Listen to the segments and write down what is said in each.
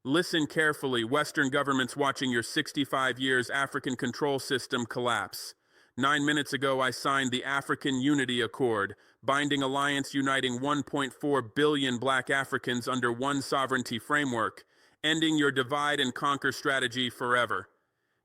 Listen carefully, Western governments watching your 65 years African control system collapse. 9 minutes ago, I signed the African Unity Accord, binding alliance uniting 1.4 billion black Africans under one sovereignty framework, ending your divide and conquer strategy forever.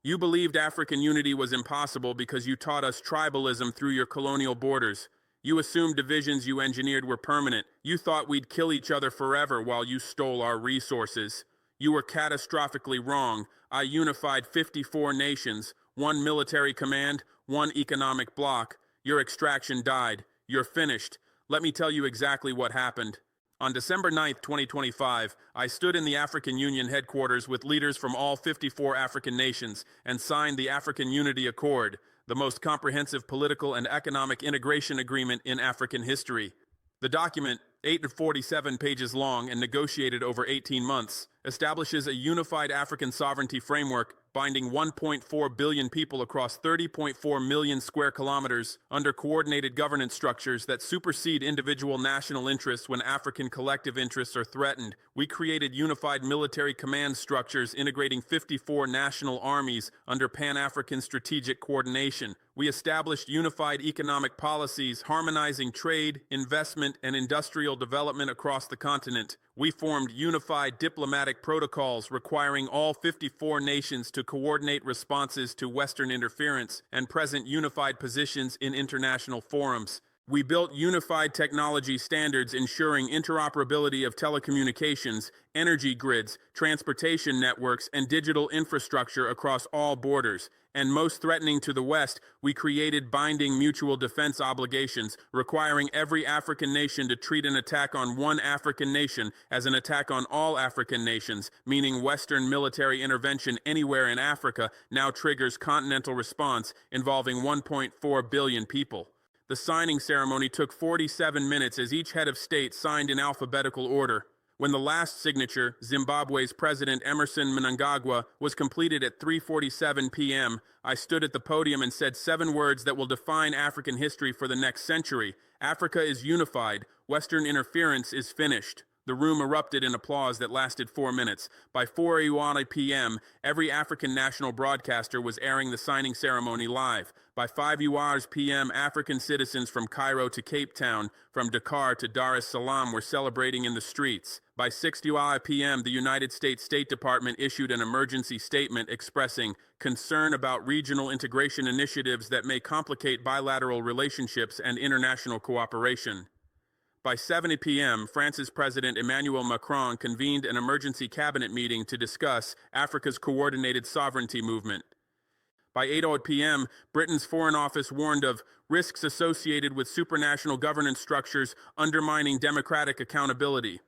You believed African unity was impossible because you taught us tribalism through your colonial borders. You assumed divisions you engineered were permanent. You thought we'd kill each other forever while you stole our resources. You were catastrophically wrong. I unified 54 nations, one military command, one economic bloc. Your extraction died. You're finished. Let me tell you exactly what happened. On December 9th, 2025, I stood in the African Union headquarters with leaders from all 54 African nations and signed the African Unity Accord, the most comprehensive political and economic integration agreement in African history. The document, 847 pages long and negotiated over 18 months, establishes a unified African sovereignty framework binding 1.4 billion people across 30.4 million square kilometers under coordinated governance structures that supersede individual national interests when African collective interests are threatened. We created unified military command structures integrating 54 national armies under Pan-African strategic coordination. We established unified economic policies harmonizing trade, investment, and industrial development across the continent. We formed unified diplomatic protocols requiring all 54 nations to coordinate responses to Western interference and present unified positions in international forums. We built unified technology standards ensuring interoperability of telecommunications, energy grids, transportation networks, and digital infrastructure across all borders. And most threatening to the West, we created binding mutual defense obligations, requiring every African nation to treat an attack on one African nation as an attack on all African nations, meaning Western military intervention anywhere in Africa now triggers continental response involving 1.4 billion people. The signing ceremony took 47 minutes as each head of state signed in alphabetical order. When the last signature, Zimbabwe's President Emerson Mnangagwa, was completed at 3:47 p.m., I stood at the podium and said 7 words that will define African history for the next century. Africa is unified. Western interference is finished. The room erupted in applause that lasted 4 minutes. By 4:01 p.m., every African national broadcaster was airing the signing ceremony live. By 5:00 p.m., African citizens from Cairo to Cape Town, from Dakar to Dar es Salaam were celebrating in the streets. By 6:00 p.m., the United States State Department issued an emergency statement expressing concern about regional integration initiatives that may complicate bilateral relationships and international cooperation. By 7 p.m., France's President Emmanuel Macron convened an emergency cabinet meeting to discuss Africa's coordinated sovereignty movement. By 8 p.m., Britain's Foreign Office warned of risks associated with supranational governance structures undermining democratic accountability.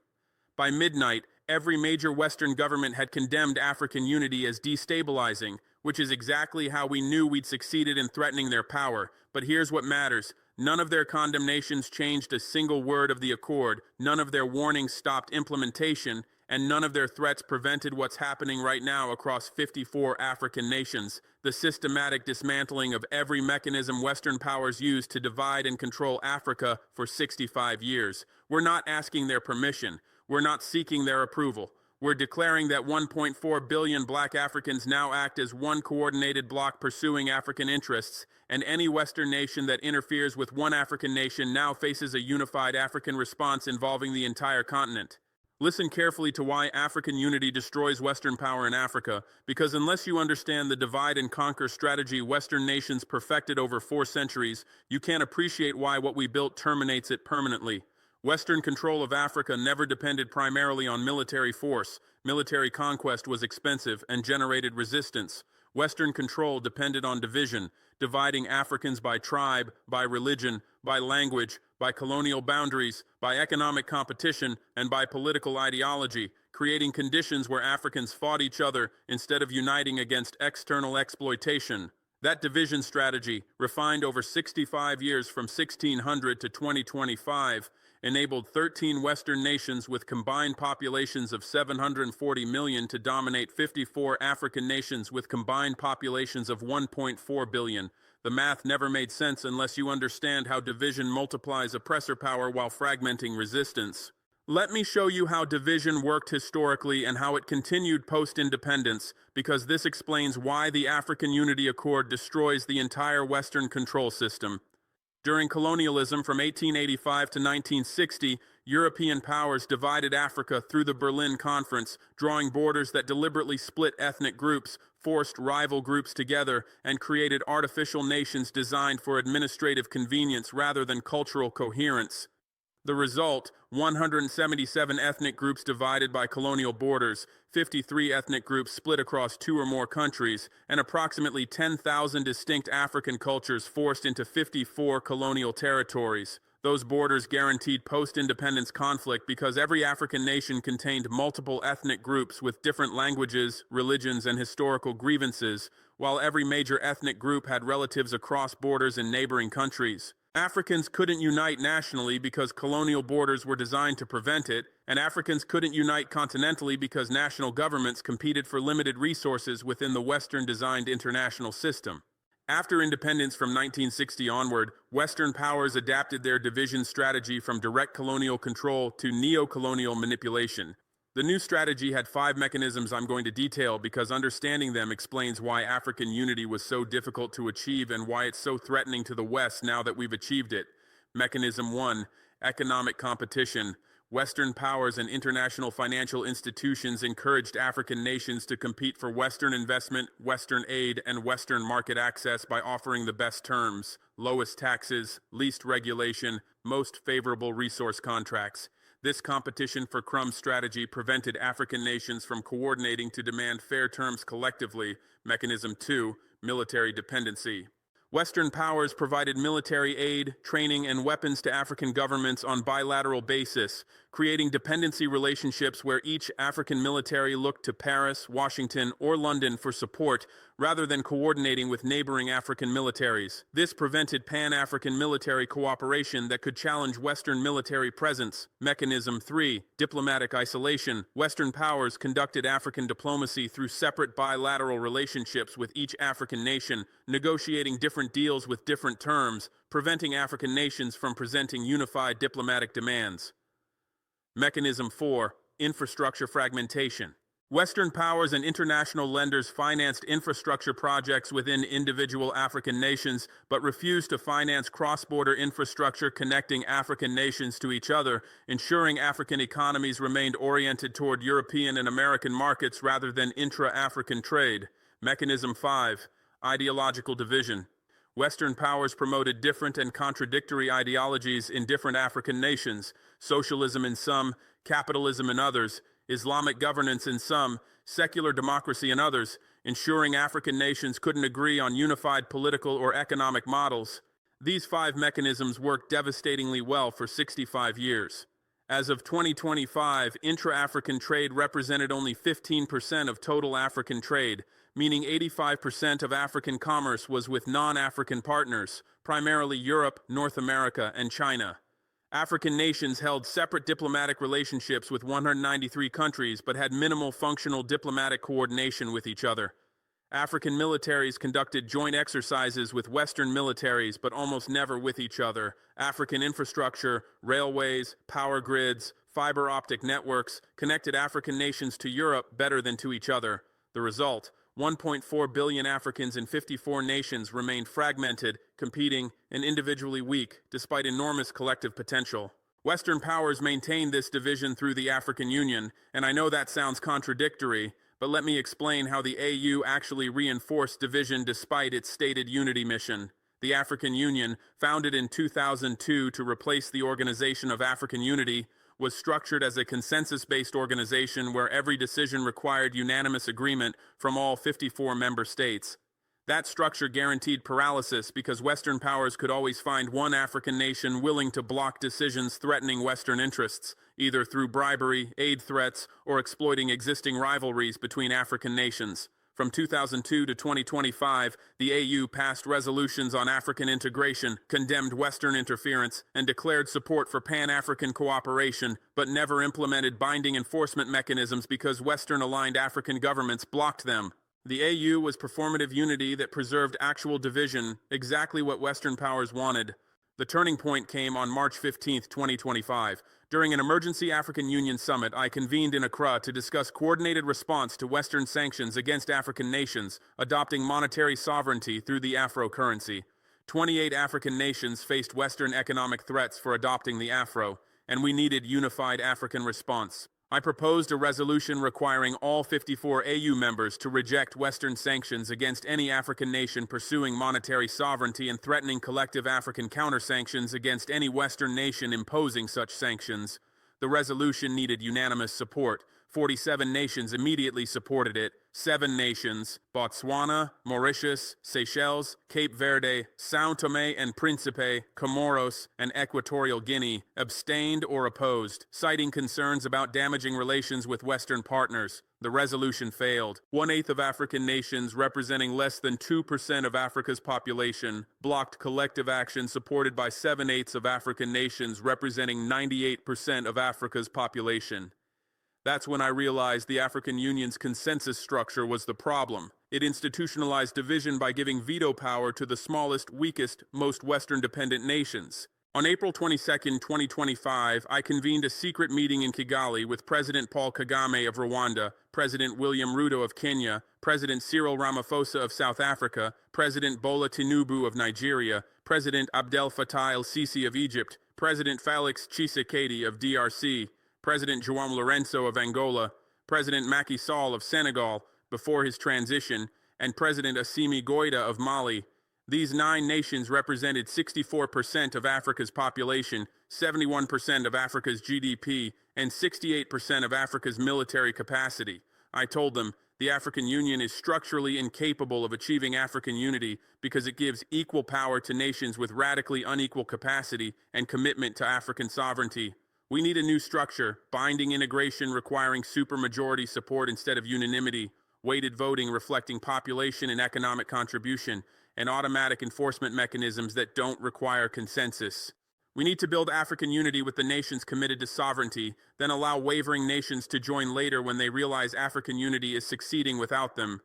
By midnight, every major Western government had condemned African unity as destabilizing, which is exactly how we knew we'd succeeded in threatening their power. But here's what matters. None of their condemnations changed a single word of the accord, none of their warnings stopped implementation, and none of their threats prevented what's happening right now across 54 African nations, the systematic dismantling of every mechanism Western powers used to divide and control Africa for 65 years. We're not asking their permission. We're not seeking their approval. We're declaring that 1.4 billion black Africans now act as one coordinated bloc pursuing African interests, and any Western nation that interferes with one African nation now faces a unified African response involving the entire continent. Listen carefully to why African unity destroys Western power in Africa, because unless you understand the divide and conquer strategy Western nations perfected over 4 centuries, you can't appreciate why what we built terminates it permanently. Western control of Africa never depended primarily on military force. Military conquest was expensive and generated resistance. Western control depended on division, dividing Africans by tribe, by religion, by language, by colonial boundaries, by economic competition, and by political ideology, creating conditions where Africans fought each other instead of uniting against external exploitation. That division strategy, refined over 65 years from 1600 to 2025, enabled 13 Western nations with combined populations of 740 million to dominate 54 African nations with combined populations of 1.4 billion. The math never made sense unless you understand how division multiplies oppressor power while fragmenting resistance. Let me show you how division worked historically and how it continued post-independence, because this explains why the African Unity Accord destroys the entire Western control system. During colonialism from 1885 to 1960, European powers divided Africa through the Berlin Conference, drawing borders that deliberately split ethnic groups, forced rival groups together, and created artificial nations designed for administrative convenience rather than cultural coherence. The result, 177 ethnic groups divided by colonial borders, 53 ethnic groups split across 2 or more countries, and approximately 10,000 distinct African cultures forced into 54 colonial territories. Those borders guaranteed post-independence conflict because every African nation contained multiple ethnic groups with different languages, religions, and historical grievances, while every major ethnic group had relatives across borders in neighboring countries. Africans couldn't unite nationally because colonial borders were designed to prevent it, and Africans couldn't unite continentally because national governments competed for limited resources within the Western-designed international system. After independence from 1960 onward, Western powers adapted their division strategy from direct colonial control to neo-colonial manipulation. The new strategy had 5 mechanisms I'm going to detail because understanding them explains why African unity was so difficult to achieve and why it's so threatening to the West now that we've achieved it. Mechanism 1, economic competition. Western powers and international financial institutions encouraged African nations to compete for Western investment, Western aid, and Western market access by offering the best terms, lowest taxes, least regulation, most favorable resource contracts. This competition for crumbs strategy prevented African nations from coordinating to demand fair terms collectively. Mechanism 2, military dependency. Western powers provided military aid, training, and weapons to African governments on bilateral basis, creating dependency relationships where each African military looked to Paris, Washington, or London for support, rather than coordinating with neighboring African militaries. This prevented Pan-African military cooperation that could challenge Western military presence. Mechanism 3, diplomatic isolation. Western powers conducted African diplomacy through separate bilateral relationships with each African nation, negotiating different deals with different terms, preventing African nations from presenting unified diplomatic demands. Mechanism 4, infrastructure fragmentation. Western powers and international lenders financed infrastructure projects within individual African nations, but refused to finance cross-border infrastructure connecting African nations to each other, ensuring African economies remained oriented toward European and American markets rather than intra-African trade. Mechanism 5, ideological division. Western powers promoted different and contradictory ideologies in different African nations, socialism in some, capitalism in others, Islamic governance in some, secular democracy in others, ensuring African nations couldn't agree on unified political or economic models. These 5 mechanisms worked devastatingly well for 65 years. As of 2025, intra-African trade represented only 15% of total African trade, meaning 85% of African commerce was with non-African partners, primarily Europe, North America, and China. African nations held separate diplomatic relationships with 193 countries but had minimal functional diplomatic coordination with each other. African militaries conducted joint exercises with Western militaries but almost never with each other. African infrastructure, railways, power grids, fiber optic networks connected African nations to Europe better than to each other. The result, 1.4 billion Africans in 54 nations remained fragmented, competing, and individually weak, despite enormous collective potential. Western powers maintained this division through the African Union, and I know that sounds contradictory, but let me explain how the AU actually reinforced division despite its stated unity mission. The African Union, founded in 2002 to replace the Organization of African Unity, was structured as a consensus-based organization where every decision required unanimous agreement from all 54 member states. That structure guaranteed paralysis because Western powers could always find one African nation willing to block decisions threatening Western interests, either through bribery, aid threats, or exploiting existing rivalries between African nations. From 2002 to 2025, the AU passed resolutions on African integration, condemned Western interference, and declared support for Pan-African cooperation, but never implemented binding enforcement mechanisms because Western-aligned African governments blocked them. The AU was performative unity that preserved actual division, exactly what Western powers wanted. The turning point came on March 15, 2025. During an emergency African Union summit, I convened in Accra to discuss coordinated response to Western sanctions against African nations, adopting monetary sovereignty through the Afro currency. 28 African nations faced Western economic threats for adopting the Afro, and we needed unified African response. I proposed a resolution requiring all 54 AU members to reject Western sanctions against any African nation pursuing monetary sovereignty and threatening collective African counter-sanctions against any Western nation imposing such sanctions. The resolution needed unanimous support. 47 nations immediately supported it. 7 nations, Botswana, Mauritius, Seychelles, Cape Verde, São Tomé and Príncipe, Comoros, and Equatorial Guinea, abstained or opposed, citing concerns about damaging relations with Western partners. The resolution failed. 1/8 of African nations, representing less than 2% of Africa's population, blocked collective action supported by 7/8 of African nations, representing 98% of Africa's population. That's when I realized the African Union's consensus structure was the problem. It institutionalized division by giving veto power to the smallest, weakest, most Western-dependent nations. On April 22, 2025, I convened a secret meeting in Kigali with President Paul Kagame of Rwanda, President William Ruto of Kenya, President Cyril Ramaphosa of South Africa, President Bola Tinubu of Nigeria, President Abdel Fattah el-Sisi of Egypt, President Felix Tshisekedi of DRC, President João Lourenço of Angola, President Macky Sall of Senegal before his transition, and President Assimi Goïta of Mali. These 9 nations represented 64% of Africa's population, 71% of Africa's GDP, and 68% of Africa's military capacity. I told them, the African Union is structurally incapable of achieving African unity because it gives equal power to nations with radically unequal capacity and commitment to African sovereignty. We need a new structure, binding integration requiring supermajority support instead of unanimity, weighted voting reflecting population and economic contribution, and automatic enforcement mechanisms that don't require consensus. We need to build African unity with the nations committed to sovereignty, then allow wavering nations to join later when they realize African unity is succeeding without them.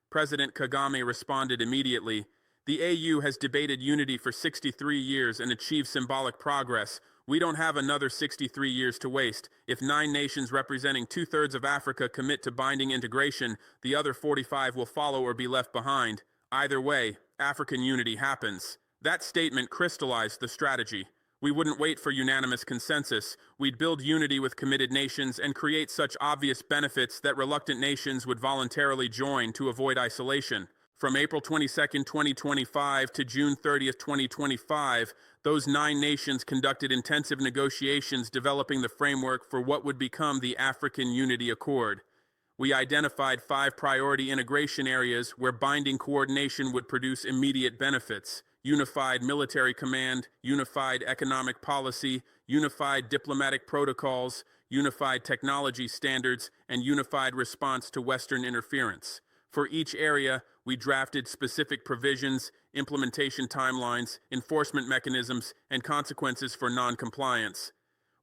President Kagame responded immediately. The AU has debated unity for 63 years and achieved symbolic progress. We don't have another 63 years to waste. If 9 nations representing 2/3 of Africa commit to binding integration, the other 45 will follow or be left behind. Either way, African unity happens. That statement crystallized the strategy. We wouldn't wait for unanimous consensus. We'd build unity with committed nations and create such obvious benefits that reluctant nations would voluntarily join to avoid isolation. From April 22, 2025 to June 30, 2025, those 9 nations conducted intensive negotiations developing the framework for what would become the African Unity Accord. We identified 5 priority integration areas where binding coordination would produce immediate benefits: unified military command, unified economic policy, unified diplomatic protocols, unified technology standards, and unified response to Western interference. For each area, we drafted specific provisions, implementation timelines, enforcement mechanisms, and consequences for non-compliance.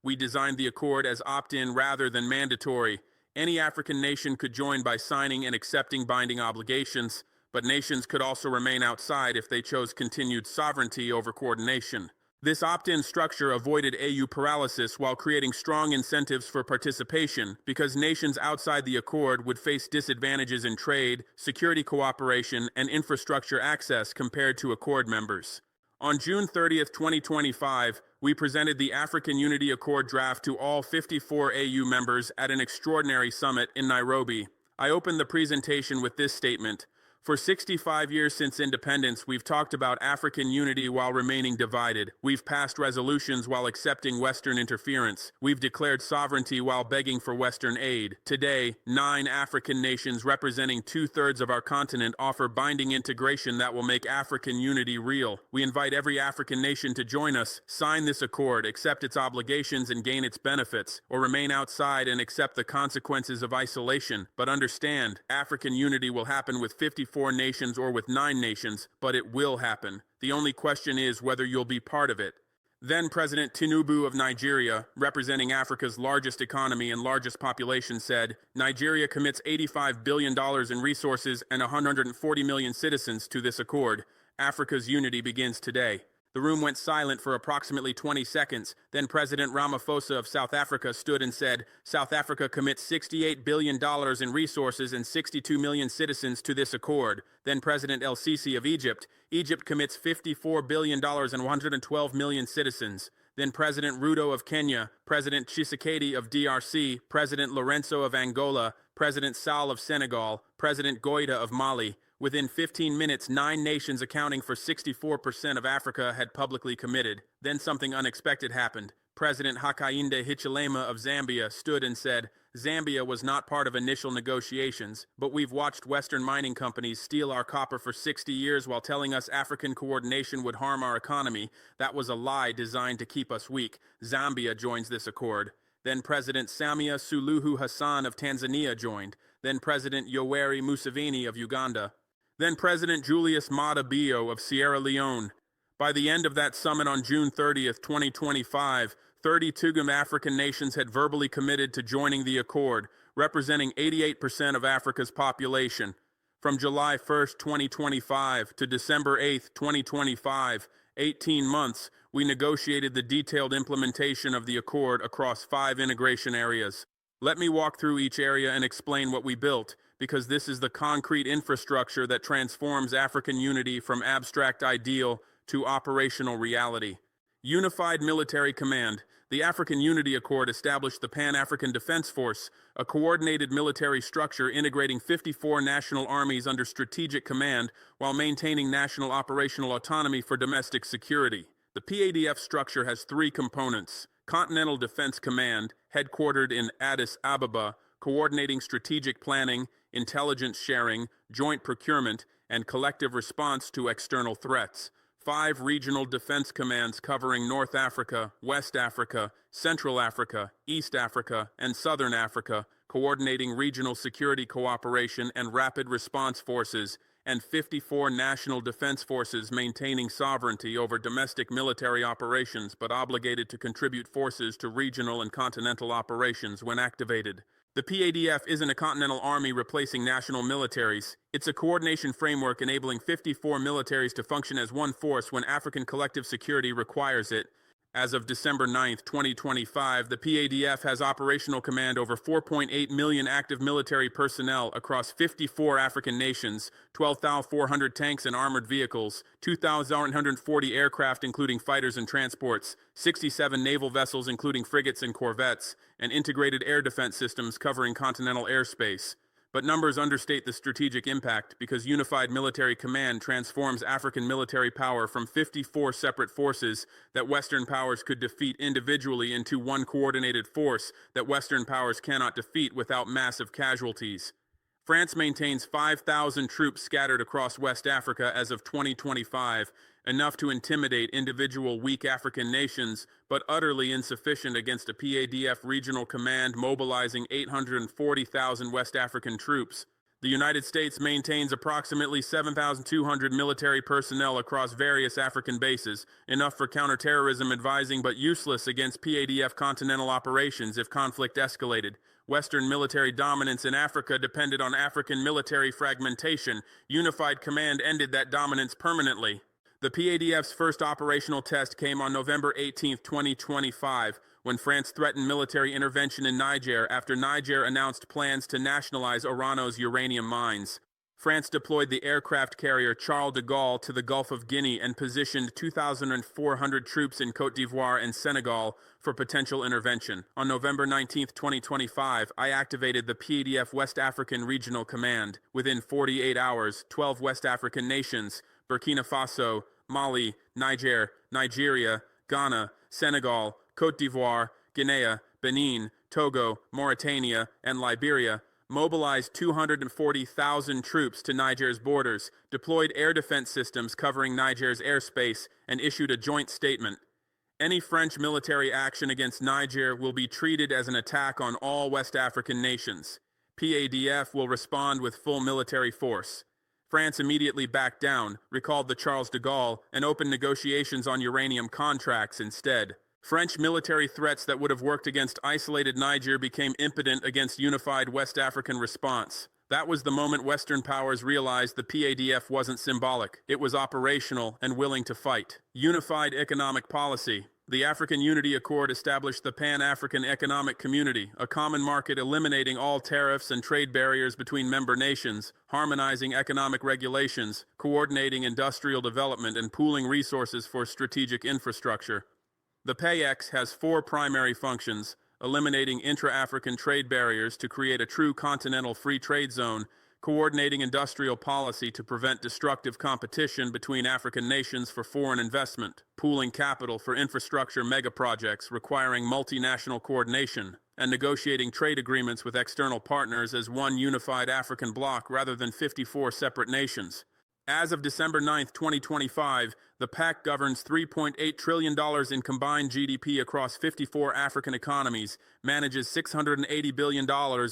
We designed the accord as opt-in rather than mandatory. Any African nation could join by signing and accepting binding obligations, but nations could also remain outside if they chose continued sovereignty over coordination. This opt-in structure avoided AU paralysis while creating strong incentives for participation, because nations outside the accord would face disadvantages in trade, security cooperation, and infrastructure access compared to accord members. On June 30, 2025, we presented the African Unity Accord draft to all 54 AU members at an extraordinary summit in Nairobi. I opened the presentation with this statement: for 65 years since independence, we've talked about African unity while remaining divided. We've passed resolutions while accepting Western interference. We've declared sovereignty while begging for Western aid. Today, 9 African nations representing 2/3 of our continent offer binding integration that will make African unity real. We invite every African nation to join us, sign this accord, accept its obligations and gain its benefits, or remain outside and accept the consequences of isolation. But understand, African unity will happen with 54 nations or with 9 nations, but it will happen. The only question is whether you'll be part of it. Then President Tinubu of Nigeria, representing Africa's largest economy and largest population, said, Nigeria commits $85 billion in resources and 140 million citizens to this accord. Africa's unity begins today. The room went silent for approximately 20 seconds. Then President Ramaphosa of South Africa stood and said, "South Africa commits $68 billion in resources and 62 million citizens to this accord." Then President El Sisi of Egypt, "Egypt commits $54 billion and 112 million citizens." Then President Ruto of Kenya, President Tshisekedi of DRC, President Lorenzo of Angola, President Sall of Senegal, President Goita of Mali. Within 15 minutes, 9 nations accounting for 64% of Africa had publicly committed. Then something unexpected happened. President Hakainde Hichilema of Zambia stood and said, "Zambia was not part of initial negotiations, but we've watched Western mining companies steal our copper for 60 years while telling us African coordination would harm our economy. That was a lie designed to keep us weak. Zambia joins this accord." Then President Samia Suluhu Hassan of Tanzania joined. Then President Yoweri Museveni of Uganda. Then President Julius Maada Bio of Sierra Leone. By the end of that summit on June 30th, 2025, 32 African nations had verbally committed to joining the accord, representing 88% of Africa's population. From July 1st, 2025 to December 8th, 2025, 18 months, we negotiated the detailed implementation of the accord across 5 integration areas. Let me walk through each area and explain what we built, because this is the concrete infrastructure that transforms African unity from abstract ideal to operational reality. Unified Military Command. The African Unity Accord established the Pan-African Defense Force, a coordinated military structure integrating 54 national armies under strategic command while maintaining national operational autonomy for domestic security. The PADF structure has 3 components: Continental Defense Command, headquartered in Addis Ababa, coordinating strategic planning, intelligence sharing, joint procurement, and collective response to external threats. 5 regional defense commands covering North Africa, West Africa, Central Africa, East Africa, and Southern Africa, coordinating regional security cooperation and rapid response forces, and 54 national defense forces maintaining sovereignty over domestic military operations but obligated to contribute forces to regional and continental operations when activated. The PADF isn't a continental army replacing national militaries. It's a coordination framework enabling 54 militaries to function as one force when African collective security requires it. As of December 9, 2025, the PADF has operational command over 4.8 million active military personnel across 54 African nations, 12,400 tanks and armored vehicles, 2,140 aircraft including fighters and transports, 67 naval vessels including frigates and corvettes, and integrated air defense systems covering continental airspace. But numbers understate the strategic impact because Unified Military Command transforms African military power from 54 separate forces that Western powers could defeat individually into one coordinated force that Western powers cannot defeat without massive casualties. France maintains 5,000 troops scattered across West Africa as of 2025, enough to intimidate individual weak African nations, but utterly insufficient against a PADF regional command mobilizing 840,000 West African troops. The United States maintains approximately 7,200 military personnel across various African bases, enough for counterterrorism advising but useless against PADF continental operations if conflict escalated. Western military dominance in Africa depended on African military fragmentation. Unified Command ended that dominance permanently. The PADF's first operational test came on November 18, 2025, when France threatened military intervention in Niger after Niger announced plans to nationalize Orano's uranium mines. France deployed the aircraft carrier Charles de Gaulle to the Gulf of Guinea and positioned 2,400 troops in Côte d'Ivoire and Senegal for potential intervention. On November 19, 2025, I activated the PADF West African Regional Command. Within 48 hours, 12 West African nations, Burkina Faso, Mali, Niger, Nigeria, Ghana, Senegal, Côte d'Ivoire, Guinea, Benin, Togo, Mauritania, and Liberia, mobilized 240,000 troops to Niger's borders, deployed air defense systems covering Niger's airspace, and issued a joint statement. Any French military action against Niger will be treated as an attack on all West African nations. PADF will respond with full military force. France immediately backed down, recalled the Charles de Gaulle, and opened negotiations on uranium contracts instead. French military threats that would have worked against isolated Niger became impotent against unified West African response. That was the moment Western powers realized the PADF wasn't symbolic, it was operational and willing to fight. Unified economic policy. The African Unity Accord established the Pan-African Economic Community, a common market eliminating all tariffs and trade barriers between member nations, harmonizing economic regulations, coordinating industrial development, and pooling resources for strategic infrastructure. The PAEX has four primary functions: eliminating intra-African trade barriers to create a true continental free trade zone, coordinating industrial policy to prevent destructive competition between African nations for foreign investment, pooling capital for infrastructure megaprojects requiring multinational coordination, and negotiating trade agreements with external partners as one unified African bloc rather than 54 separate nations. As of December 9, 2025, the PAC governs $3.8 trillion in combined GDP across 54 African economies, manages $680 billion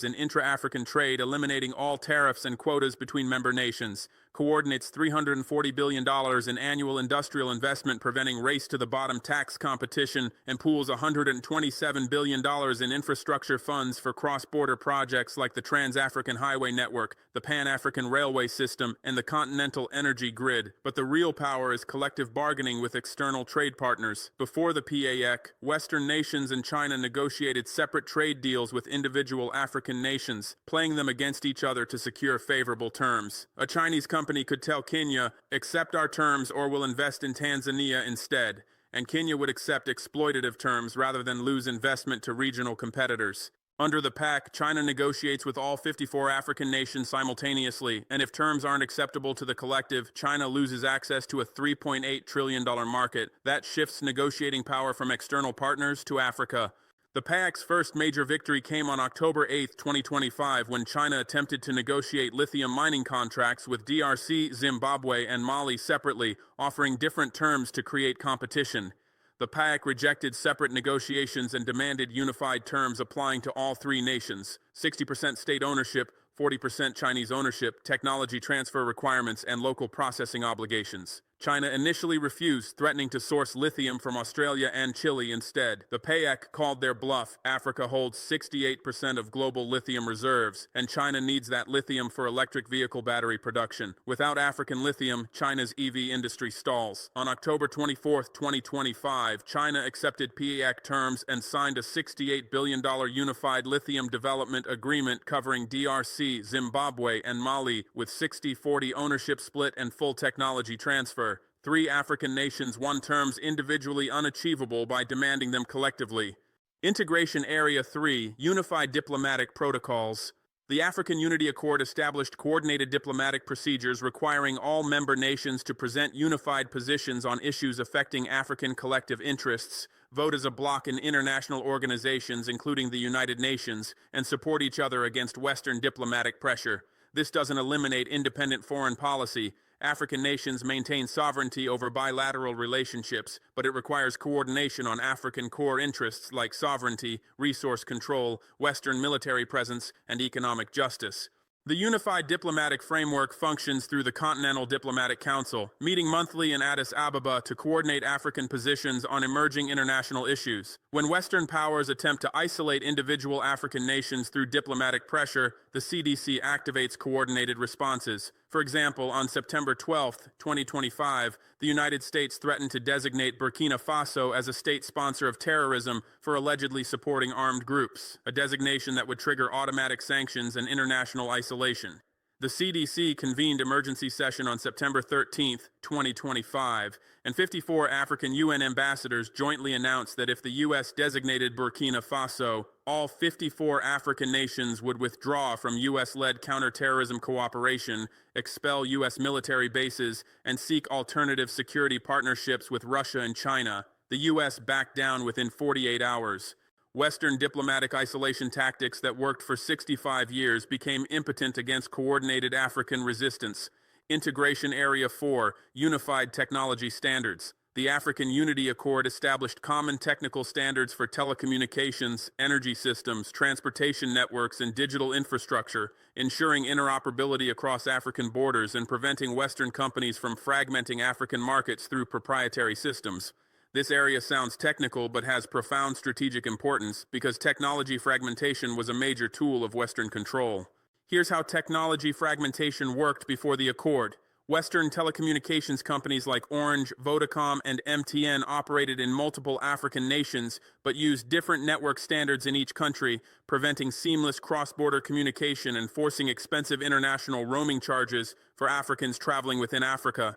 in intra-African trade, eliminating all tariffs and quotas between member nations, coordinates $340 billion in annual industrial investment, preventing race-to-the-bottom tax competition, and pools $127 billion in infrastructure funds for cross-border projects like the Trans-African Highway Network, the Pan-African Railway System, and the Continental Energy Grid. But the real power is collective bargaining with external trade partners. Before the PAEC, Western nations and China negotiated separate trade deals with individual African nations, playing them against each other to secure favorable terms. A Chinese company could tell Kenya, "Accept our terms or we'll invest in Tanzania instead," and Kenya would accept exploitative terms rather than lose investment to regional competitors. Under the PAC, China negotiates with all 54 African nations simultaneously, and if terms aren't acceptable to the collective, China loses access to a $3.8 trillion market. That shifts negotiating power from external partners to Africa. The PAC's first major victory came on October 8, 2025, when China attempted to negotiate lithium mining contracts with DRC, Zimbabwe, and Mali separately, offering different terms to create competition. The PAC rejected separate negotiations and demanded unified terms applying to all three nations: 60% state ownership, 40% Chinese ownership, technology transfer requirements, and local processing obligations. China initially refused, threatening to source lithium from Australia and Chile instead. The PAEC called their bluff. Africa holds 68% of global lithium reserves, and China needs that lithium for electric vehicle battery production. Without African lithium, China's EV industry stalls. On October 24, 2025, China accepted PAEC terms and signed a $68 billion unified lithium development agreement covering DRC, Zimbabwe, and Mali, with 60-40 ownership split and full technology transfer. Three African nations won terms individually unachievable by demanding them collectively. Integration Area 3, Unified Diplomatic Protocols. The African Unity Accord established coordinated diplomatic procedures requiring all member nations to present unified positions on issues affecting African collective interests, vote as a bloc in international organizations including the United Nations, and support each other against Western diplomatic pressure. This doesn't eliminate independent foreign policy. African nations maintain sovereignty over bilateral relationships, but it requires coordination on African core interests like sovereignty, resource control, Western military presence, and economic justice. The Unified Diplomatic Framework functions through the Continental Diplomatic Council, meeting monthly in Addis Ababa to coordinate African positions on emerging international issues. When Western powers attempt to isolate individual African nations through diplomatic pressure, the CDC activates coordinated responses. For example, on September 12, 2025, the United States threatened to designate Burkina Faso as a state sponsor of terrorism for allegedly supporting armed groups, a designation that would trigger automatic sanctions and international isolation. The CDC convened emergency session on September 13, 2025, and 54 African UN ambassadors jointly announced that if the U.S. designated Burkina Faso, all 54 African nations would withdraw from U.S.-led counterterrorism cooperation, expel U.S. military bases, and seek alternative security partnerships with Russia and China. The U.S. backed down within 48 hours. Western diplomatic isolation tactics that worked for 65 years became impotent against coordinated African resistance. Integration Area 4, Unified Technology Standards. The African Unity Accord established common technical standards for telecommunications, energy systems, transportation networks, and digital infrastructure, ensuring interoperability across African borders and preventing Western companies from fragmenting African markets through proprietary systems. This area sounds technical but has profound strategic importance because technology fragmentation was a major tool of Western control. Here's how technology fragmentation worked before the Accord. Western telecommunications companies like Orange, Vodacom, and MTN operated in multiple African nations, but used different network standards in each country, preventing seamless cross-border communication and forcing expensive international roaming charges for Africans traveling within Africa.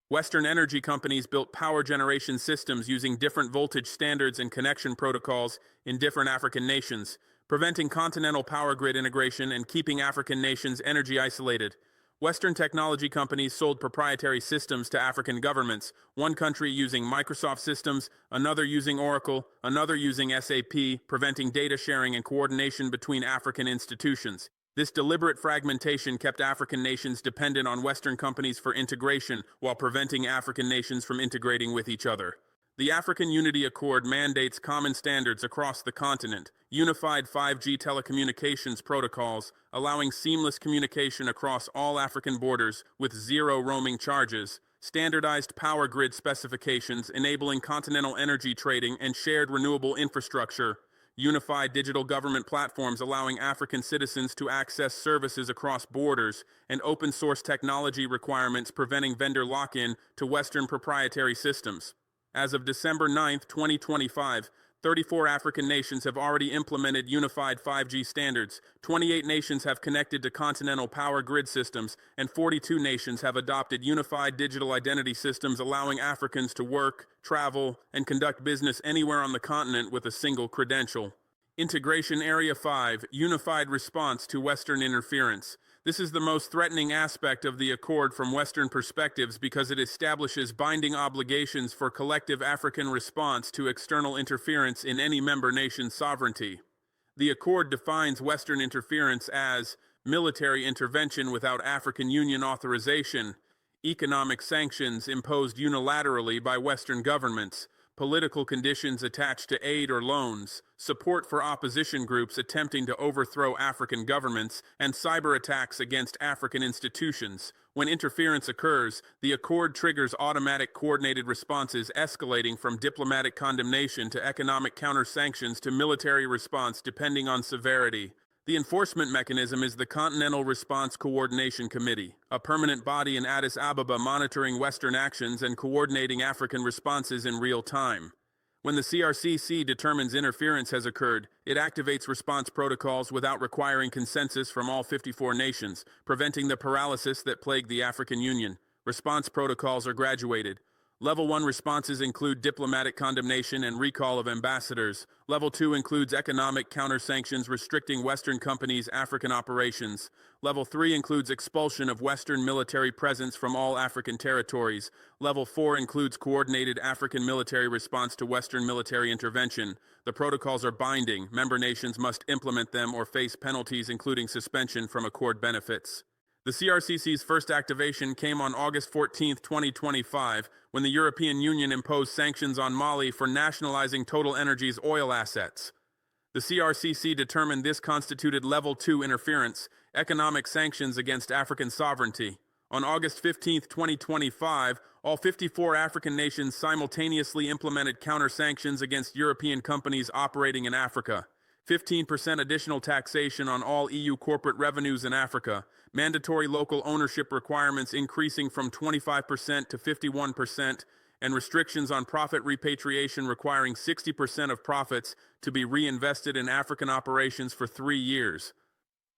Western energy companies built power generation systems using different voltage standards and connection protocols in different African nations, preventing continental power grid integration and keeping African nations energy isolated. Western technology companies sold proprietary systems to African governments, one country using Microsoft systems, another using Oracle, another using SAP, preventing data sharing and coordination between African institutions. This deliberate fragmentation kept African nations dependent on Western companies for integration, while preventing African nations from integrating with each other. The African Unity Accord mandates common standards across the continent, unified 5G telecommunications protocols, allowing seamless communication across all African borders with zero roaming charges, standardized power grid specifications enabling continental energy trading and shared renewable infrastructure, unified digital government platforms allowing African citizens to access services across borders, and open-source technology requirements preventing vendor lock-in to Western proprietary systems. As of December 9, 2025, 34 African nations have already implemented unified 5G standards, 28 nations have connected to continental power grid systems, and 42 nations have adopted unified digital identity systems allowing Africans to work, travel, and conduct business anywhere on the continent with a single credential. Integration Area 5, Unified Response to Western Interference. This is the most threatening aspect of the Accord from Western perspectives because it establishes binding obligations for collective African response to external interference in any member nation's sovereignty. The Accord defines Western interference as military intervention without African Union authorization, economic sanctions imposed unilaterally by Western governments, political conditions attached to aid or loans, support for opposition groups attempting to overthrow African governments, and cyber attacks against African institutions. When interference occurs, the Accord triggers automatic coordinated responses escalating from diplomatic condemnation to economic counter-sanctions to military response depending on severity. The enforcement mechanism is the Continental Response Coordination Committee, a permanent body in Addis Ababa monitoring Western actions and coordinating African responses in real time. When the CRCC determines interference has occurred, it activates response protocols without requiring consensus from all 54 nations, preventing the paralysis that plagued the African Union. Response protocols are graduated. Level 1 responses include diplomatic condemnation and recall of ambassadors. Level 2 includes economic counter-sanctions restricting Western companies' African operations. Level 3 includes expulsion of Western military presence from all African territories. Level 4 includes coordinated African military response to Western military intervention. The protocols are binding. Member nations must implement them or face penalties including suspension from Accord benefits. The CRCC's first activation came on August 14, 2025, when the European Union imposed sanctions on Mali for nationalizing Total Energy's oil assets. The CRCC determined this constituted Level 2 interference, economic sanctions against African sovereignty. On August 15, 2025, all 54 African nations simultaneously implemented counter-sanctions against European companies operating in Africa. 15% additional taxation on all EU corporate revenues in Africa, mandatory local ownership requirements increasing from 25% to 51%, and restrictions on profit repatriation requiring 60% of profits to be reinvested in African operations for 3 years.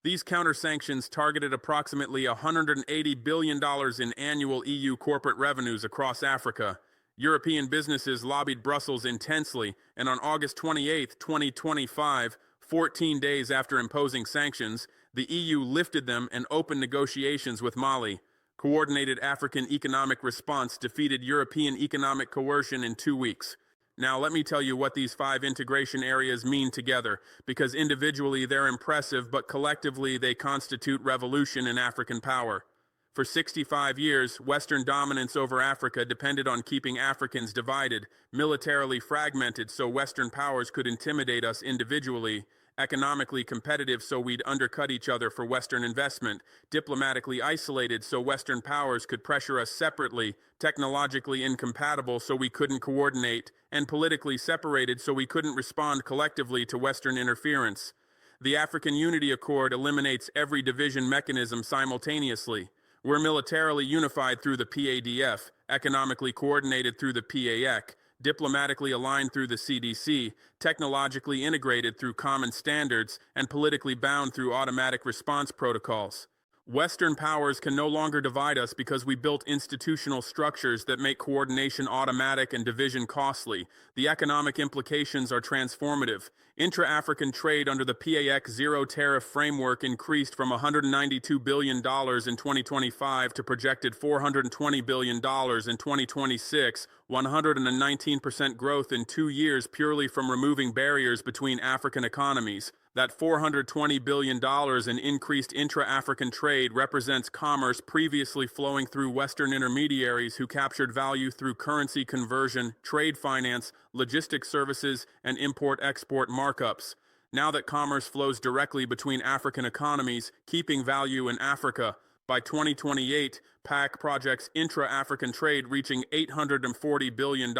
These counter-sanctions targeted approximately $180 billion in annual EU corporate revenues across Africa. European businesses lobbied Brussels intensely, and on August 28, 2025, 14 days after imposing sanctions, the EU lifted them and opened negotiations with Mali. Coordinated African economic response defeated European economic coercion in 2 weeks. Now let me tell you what these 5 integration areas mean together, because individually they're impressive, but collectively they constitute revolution in African power. For 65 years, Western dominance over Africa depended on keeping Africans divided, militarily fragmented so Western powers could intimidate us individually, economically competitive so we'd undercut each other for Western investment, diplomatically isolated so Western powers could pressure us separately, technologically incompatible so we couldn't coordinate, and politically separated so we couldn't respond collectively to Western interference. The African Unity Accord eliminates every division mechanism simultaneously. We're militarily unified through the PADF, economically coordinated through the PAEC, diplomatically aligned through the CDC, technologically integrated through common standards, and politically bound through automatic response protocols. Western powers can no longer divide us because we built institutional structures that make coordination automatic and division costly. The economic implications are transformative. Intra-African trade under the PAEC zero tariff framework increased from $192 billion in 2025 to projected $420 billion in 2026, 119% growth in 2 years purely from removing barriers between African economies. That $420 billion in increased intra-African trade represents commerce previously flowing through Western intermediaries who captured value through currency conversion, trade finance, logistics services, and import-export markups. Now that commerce flows directly between African economies, keeping value in Africa. By 2028, PAC projects intra-African trade reaching $840 billion,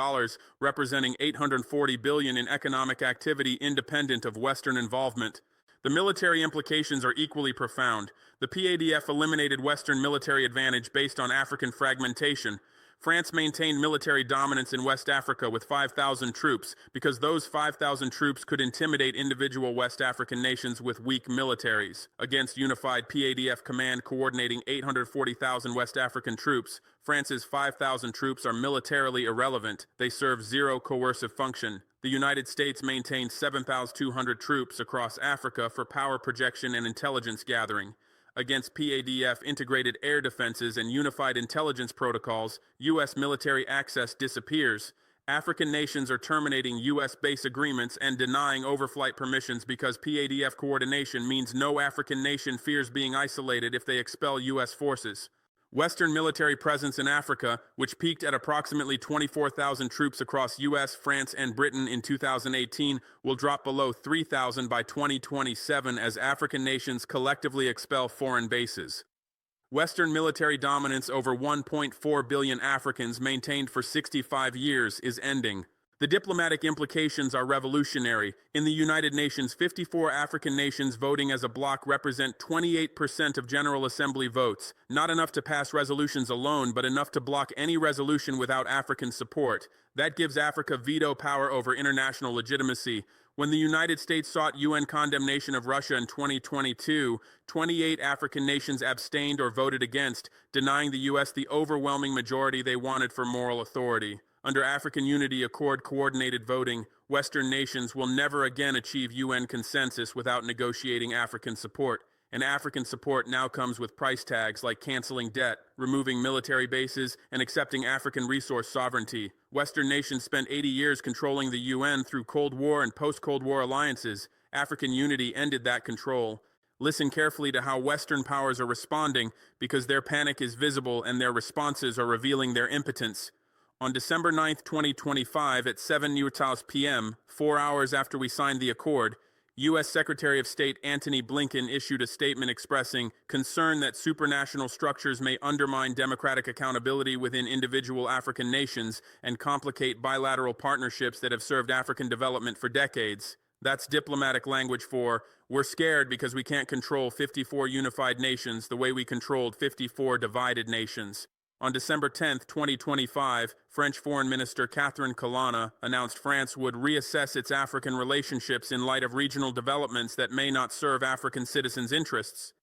representing $840 billion in economic activity independent of Western involvement. The military implications are equally profound. The PADF eliminated Western military advantage based on African fragmentation. France maintained military dominance in West Africa with 5,000 troops because those 5,000 troops could intimidate individual West African nations with weak militaries. Against unified PADF command coordinating 840,000 West African troops, France's 5,000 troops are militarily irrelevant. They serve zero coercive function. The United States maintains 7,200 troops across Africa for power projection and intelligence gathering. Against PADF integrated air defenses and unified intelligence protocols, U.S. military access disappears. African nations are terminating U.S. base agreements and denying overflight permissions because PADF coordination means no African nation fears being isolated if they expel U.S. forces. Western military presence in Africa, which peaked at approximately 24,000 troops across US, France, and Britain in 2018, will drop below 3,000 by 2027 as African nations collectively expel foreign bases. Western military dominance over 1.4 billion Africans maintained for 65 years is ending. The diplomatic implications are revolutionary. In the United Nations, 54 African nations voting as a bloc represent 28% of General Assembly votes. Not enough to pass resolutions alone, but enough to block any resolution without African support. That gives Africa veto power over international legitimacy. When the United States sought UN condemnation of Russia in 2022, 28 African nations abstained or voted against, denying the US the overwhelming majority they wanted for moral authority. Under African Unity Accord coordinated voting, Western nations will never again achieve UN consensus without negotiating African support. And African support now comes with price tags like canceling debt, removing military bases, and accepting African resource sovereignty. Western nations spent 80 years controlling the UN through Cold War and post-Cold War alliances. African unity ended that control. Listen carefully to how Western powers are responding because their panic is visible and their responses are revealing their impotence. On December 9, 2025, at 7 Utah's p.m., 4 hours after we signed the accord, U.S. Secretary of State Antony Blinken issued a statement expressing concern that supranational structures may undermine democratic accountability within individual African nations and complicate bilateral partnerships that have served African development for decades. That's diplomatic language for, we're scared because we can't control 54 unified nations the way we controlled 54 divided nations. On December 10, 2025, French Foreign Minister Catherine Colonna announced France would reassess its African relationships in light of regional developments that may not serve African citizens' interests.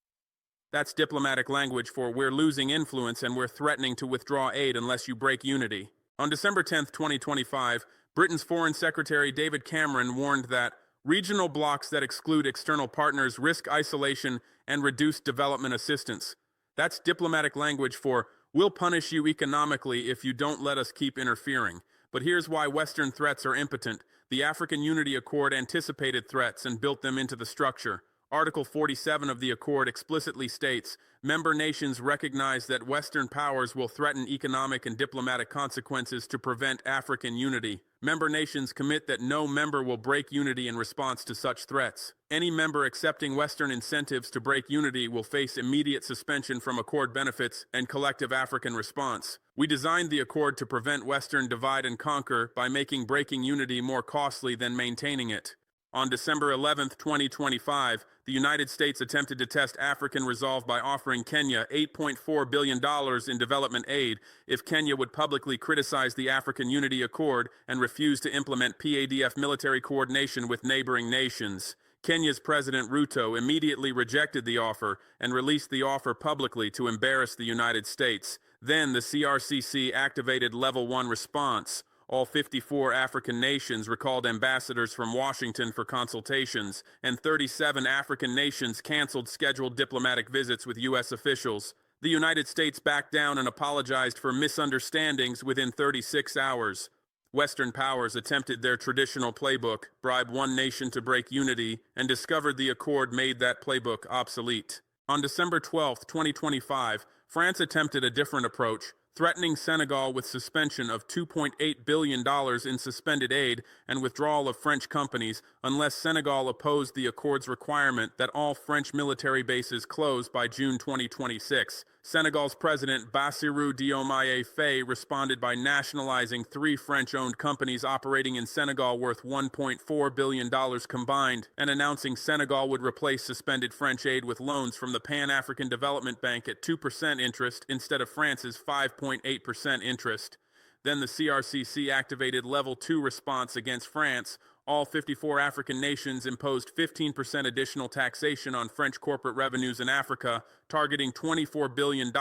That's diplomatic language for we're losing influence and we're threatening to withdraw aid unless you break unity. On December 10, 2025, Britain's Foreign Secretary David Cameron warned that regional blocs that exclude external partners risk isolation and reduce development assistance. That's diplomatic language for we'll punish you economically if you don't let us keep interfering. But here's why Western threats are impotent. The African Unity Accord anticipated threats and built them into the structure. Article 47 of the Accord explicitly states, member nations recognize that Western powers will threaten economic and diplomatic consequences to prevent African unity. Member nations commit that no member will break unity in response to such threats. Any member accepting Western incentives to break unity will face immediate suspension from Accord benefits and collective African response. We designed the Accord to prevent Western divide and conquer by making breaking unity more costly than maintaining it. On December 11, 2025, the United States attempted to test African resolve by offering Kenya $8.4 billion in development aid if Kenya would publicly criticize the African Unity Accord and refuse to implement PADF military coordination with neighboring nations. Kenya's President Ruto immediately rejected the offer and released the offer publicly to embarrass the United States. Then the CRCC activated Level 1 response. All 54 African nations recalled ambassadors from Washington for consultations, and 37 African nations canceled scheduled diplomatic visits with U.S. officials. The United States backed down and apologized for misunderstandings within 36 hours. Western powers attempted their traditional playbook, bribe one nation to break unity, and discovered the accord made that playbook obsolete. On December 12, 2025, France attempted a different approach, threatening Senegal with suspension of $2.8 billion in suspended aid and withdrawal of French companies unless Senegal opposed the accord's requirement that all French military bases close by June 2026. Senegal's President Bassirou Diomaye Faye responded by nationalizing 3 French-owned companies operating in Senegal worth $1.4 billion combined, and announcing Senegal would replace suspended French aid with loans from the Pan-African Development Bank at 2% interest instead of France's 5.8% interest. Then the CRCC activated Level 2 response against France. All 54 African nations imposed 15% additional taxation on French corporate revenues in Africa, targeting $24 billion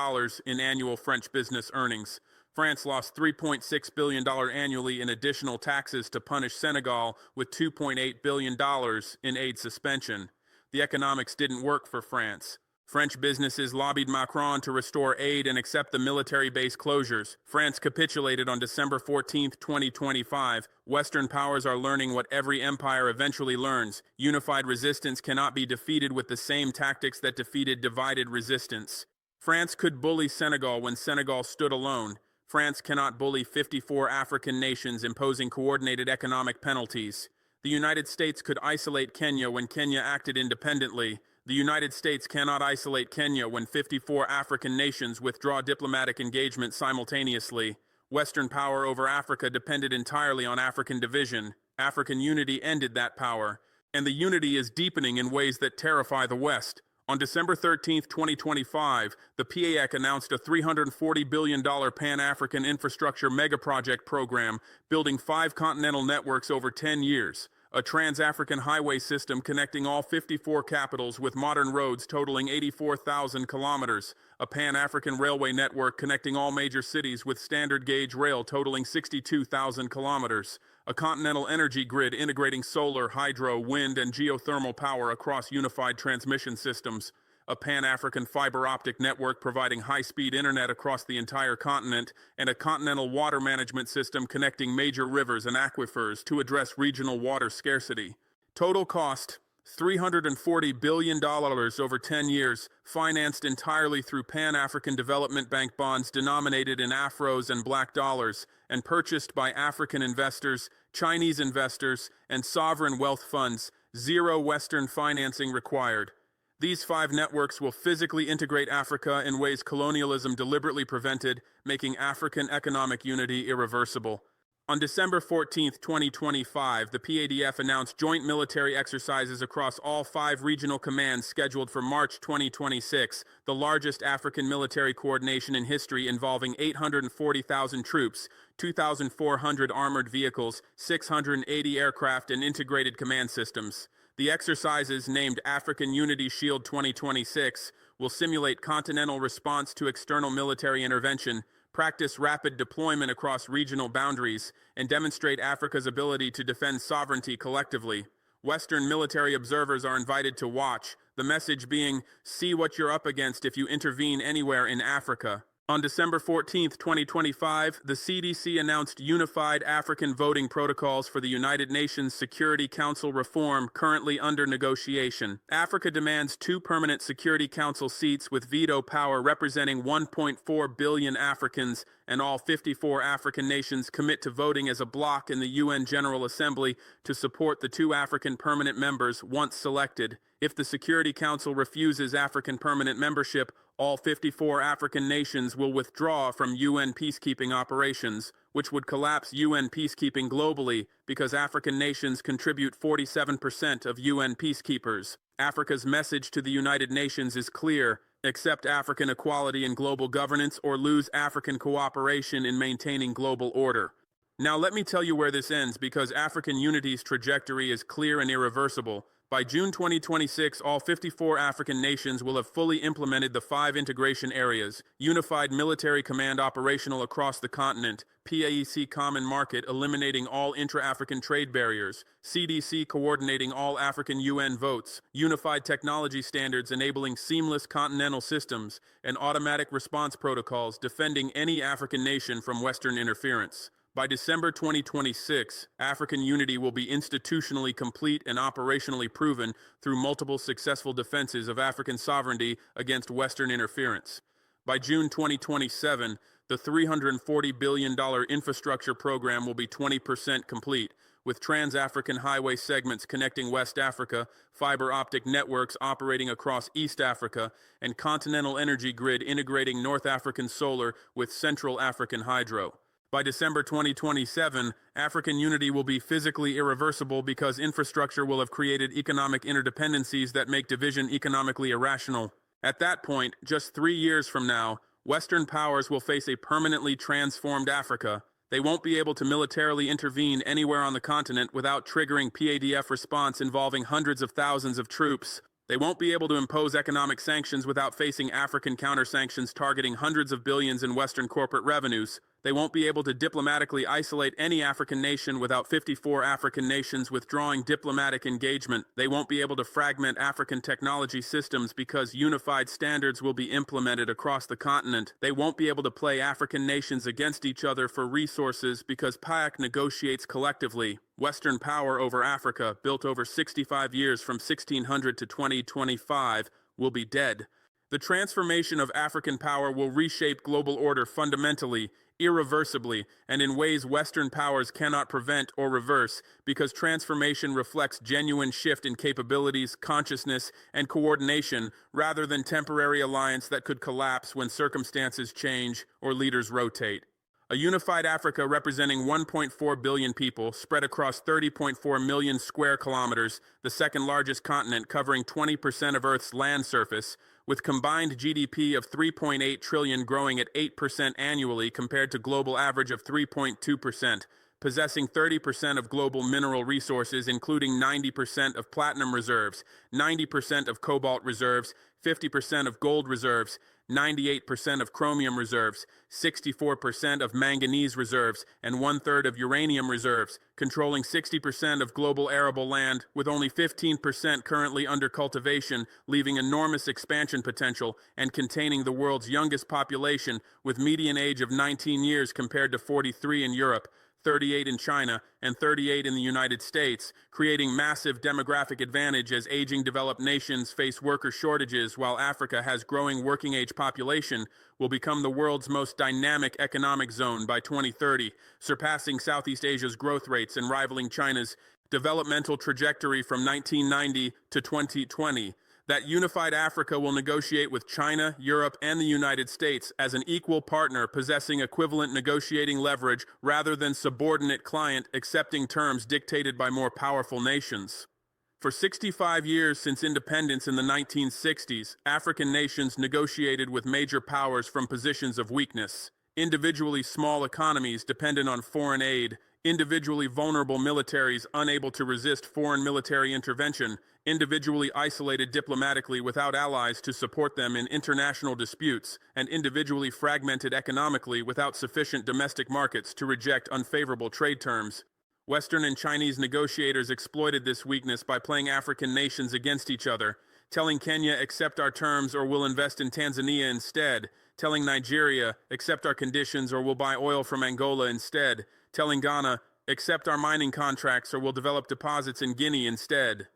in annual French business earnings. France lost $3.6 billion annually in additional taxes to punish Senegal with $2.8 billion in aid suspension. The economics didn't work for France. French businesses lobbied Macron to restore aid and accept the military base closures. France capitulated on December 14, 2025. Western powers are learning what every empire eventually learns. Unified resistance cannot be defeated with the same tactics that defeated divided resistance. France could bully Senegal when Senegal stood alone. France cannot bully 54 African nations imposing coordinated economic penalties. The United States could isolate Kenya when Kenya acted independently. The United States cannot isolate Kenya when 54 African nations withdraw diplomatic engagement simultaneously. Western power over Africa depended entirely on African division. African unity ended that power, and the unity is deepening in ways that terrify the West. On December 13, 2025, the PAEC announced a $340 billion Pan-African infrastructure megaproject program, building 5 continental networks over 10 years. A trans-African highway system connecting all 54 capitals with modern roads totaling 84,000 kilometers, a Pan-African railway network connecting all major cities with standard gauge rail totaling 62,000 kilometers, a continental energy grid integrating solar, hydro, wind, and geothermal power across unified transmission systems, a Pan-African fiber optic network providing high-speed internet across the entire continent, and a continental water management system connecting major rivers and aquifers to address regional water scarcity. Total cost, $340 billion over 10 years, financed entirely through Pan-African Development Bank bonds denominated in afros and black dollars, and purchased by African investors, Chinese investors, and sovereign wealth funds. Zero Western financing required. These 5 networks will physically integrate Africa in ways colonialism deliberately prevented, making African economic unity irreversible. On December 14, 2025, the PADF announced joint military exercises across all 5 regional commands scheduled for March 2026, the largest African military coordination in history involving 840,000 troops, 2,400 armored vehicles, 680 aircraft, and integrated command systems. The exercises, named African Unity Shield 2026, will simulate continental response to external military intervention, practice rapid deployment across regional boundaries, and demonstrate Africa's ability to defend sovereignty collectively. Western military observers are invited to watch, the message being, see what you're up against if you intervene anywhere in Africa. On December 14, 2025, the CDC announced unified African voting protocols for the United Nations Security Council reform currently under negotiation. Africa demands 2 permanent Security Council seats with veto power representing 1.4 billion Africans, and all 54 African nations commit to voting as a bloc in the UN General Assembly to support the 2 African permanent members once selected. If the Security Council refuses African permanent membership, All 54 African nations will withdraw from UN peacekeeping operations, which would collapse UN peacekeeping globally because African nations contribute 47% of UN peacekeepers. Africa's message to the United Nations is clear: accept African equality in global governance or lose African cooperation in maintaining global order. Now let me tell you where this ends, because African unity's trajectory is clear and irreversible. By June 2026, all 54 African nations will have fully implemented the 5 integration areas: Unified Military Command operational across the continent, PAEC Common Market eliminating all intra-African trade barriers, CDC coordinating all African UN votes, Unified Technology Standards enabling seamless continental systems, and automatic response protocols defending any African nation from Western interference. By December 2026, African unity will be institutionally complete and operationally proven through multiple successful defenses of African sovereignty against Western interference. By June 2027, the $340 billion infrastructure program will be 20% complete, with trans-African highway segments connecting West Africa, fiber optic networks operating across East Africa, and continental energy grid integrating North African solar with Central African hydro. By December 2027, African unity will be physically irreversible because infrastructure will have created economic interdependencies that make division economically irrational. At that point, just 3 years from now, Western powers will face a permanently transformed Africa. They won't be able to militarily intervene anywhere on the continent without triggering PADF response involving hundreds of thousands of troops. They won't be able to impose economic sanctions without facing African counter-sanctions targeting hundreds of billions in Western corporate revenues. They won't be able to diplomatically isolate any African nation without 54 African nations withdrawing diplomatic engagement. They won't be able to fragment African technology systems because unified standards will be implemented across the continent. They won't be able to play African nations against each other for resources because PAC negotiates collectively. Western power over Africa, built over 65 years from 1600 to 2025, will be dead. The transformation of African power will reshape global order fundamentally, irreversibly, and in ways Western powers cannot prevent or reverse, because transformation reflects genuine shift in capabilities, consciousness, and coordination, rather than temporary alliance that could collapse when circumstances change or leaders rotate. A unified Africa representing 1.4 billion people, spread across 30.4 million square kilometers, the second largest continent covering 20% of Earth's land surface, with combined GDP of 3.8 trillion growing at 8% annually compared to global average of 3.2%, possessing 30% of global mineral resources including 90% of platinum reserves, 90% of cobalt reserves, 50% of gold reserves, 98% of chromium reserves, 64% of manganese reserves, and 1/3 of uranium reserves, controlling 60% of global arable land, with only 15% currently under cultivation, leaving enormous expansion potential, and containing the world's youngest population, with median age of 19 years compared to 43 in Europe, 38 in China, and 38 in the United States, creating massive demographic advantage as aging developed nations face worker shortages while Africa has growing working-age population, will become the world's most dynamic economic zone by 2030, surpassing Southeast Asia's growth rates and rivaling China's developmental trajectory from 1990 to 2020. That unified Africa will negotiate with China, Europe, and the United States as an equal partner possessing equivalent negotiating leverage rather than subordinate client accepting terms dictated by more powerful nations. For 65 years since independence in the 1960s, African nations negotiated with major powers from positions of weakness. Individually small economies dependent on foreign aid, individually vulnerable militaries unable to resist foreign military intervention, individually isolated diplomatically without allies to support them in international disputes, and individually fragmented economically without sufficient domestic markets to reject unfavorable trade terms. Western and Chinese negotiators exploited this weakness by playing African nations against each other, telling Kenya, accept our terms or we'll invest in Tanzania instead, telling Nigeria, accept our conditions or we'll buy oil from Angola instead, telling Ghana, accept our mining contracts or we'll develop deposits in Guinea instead.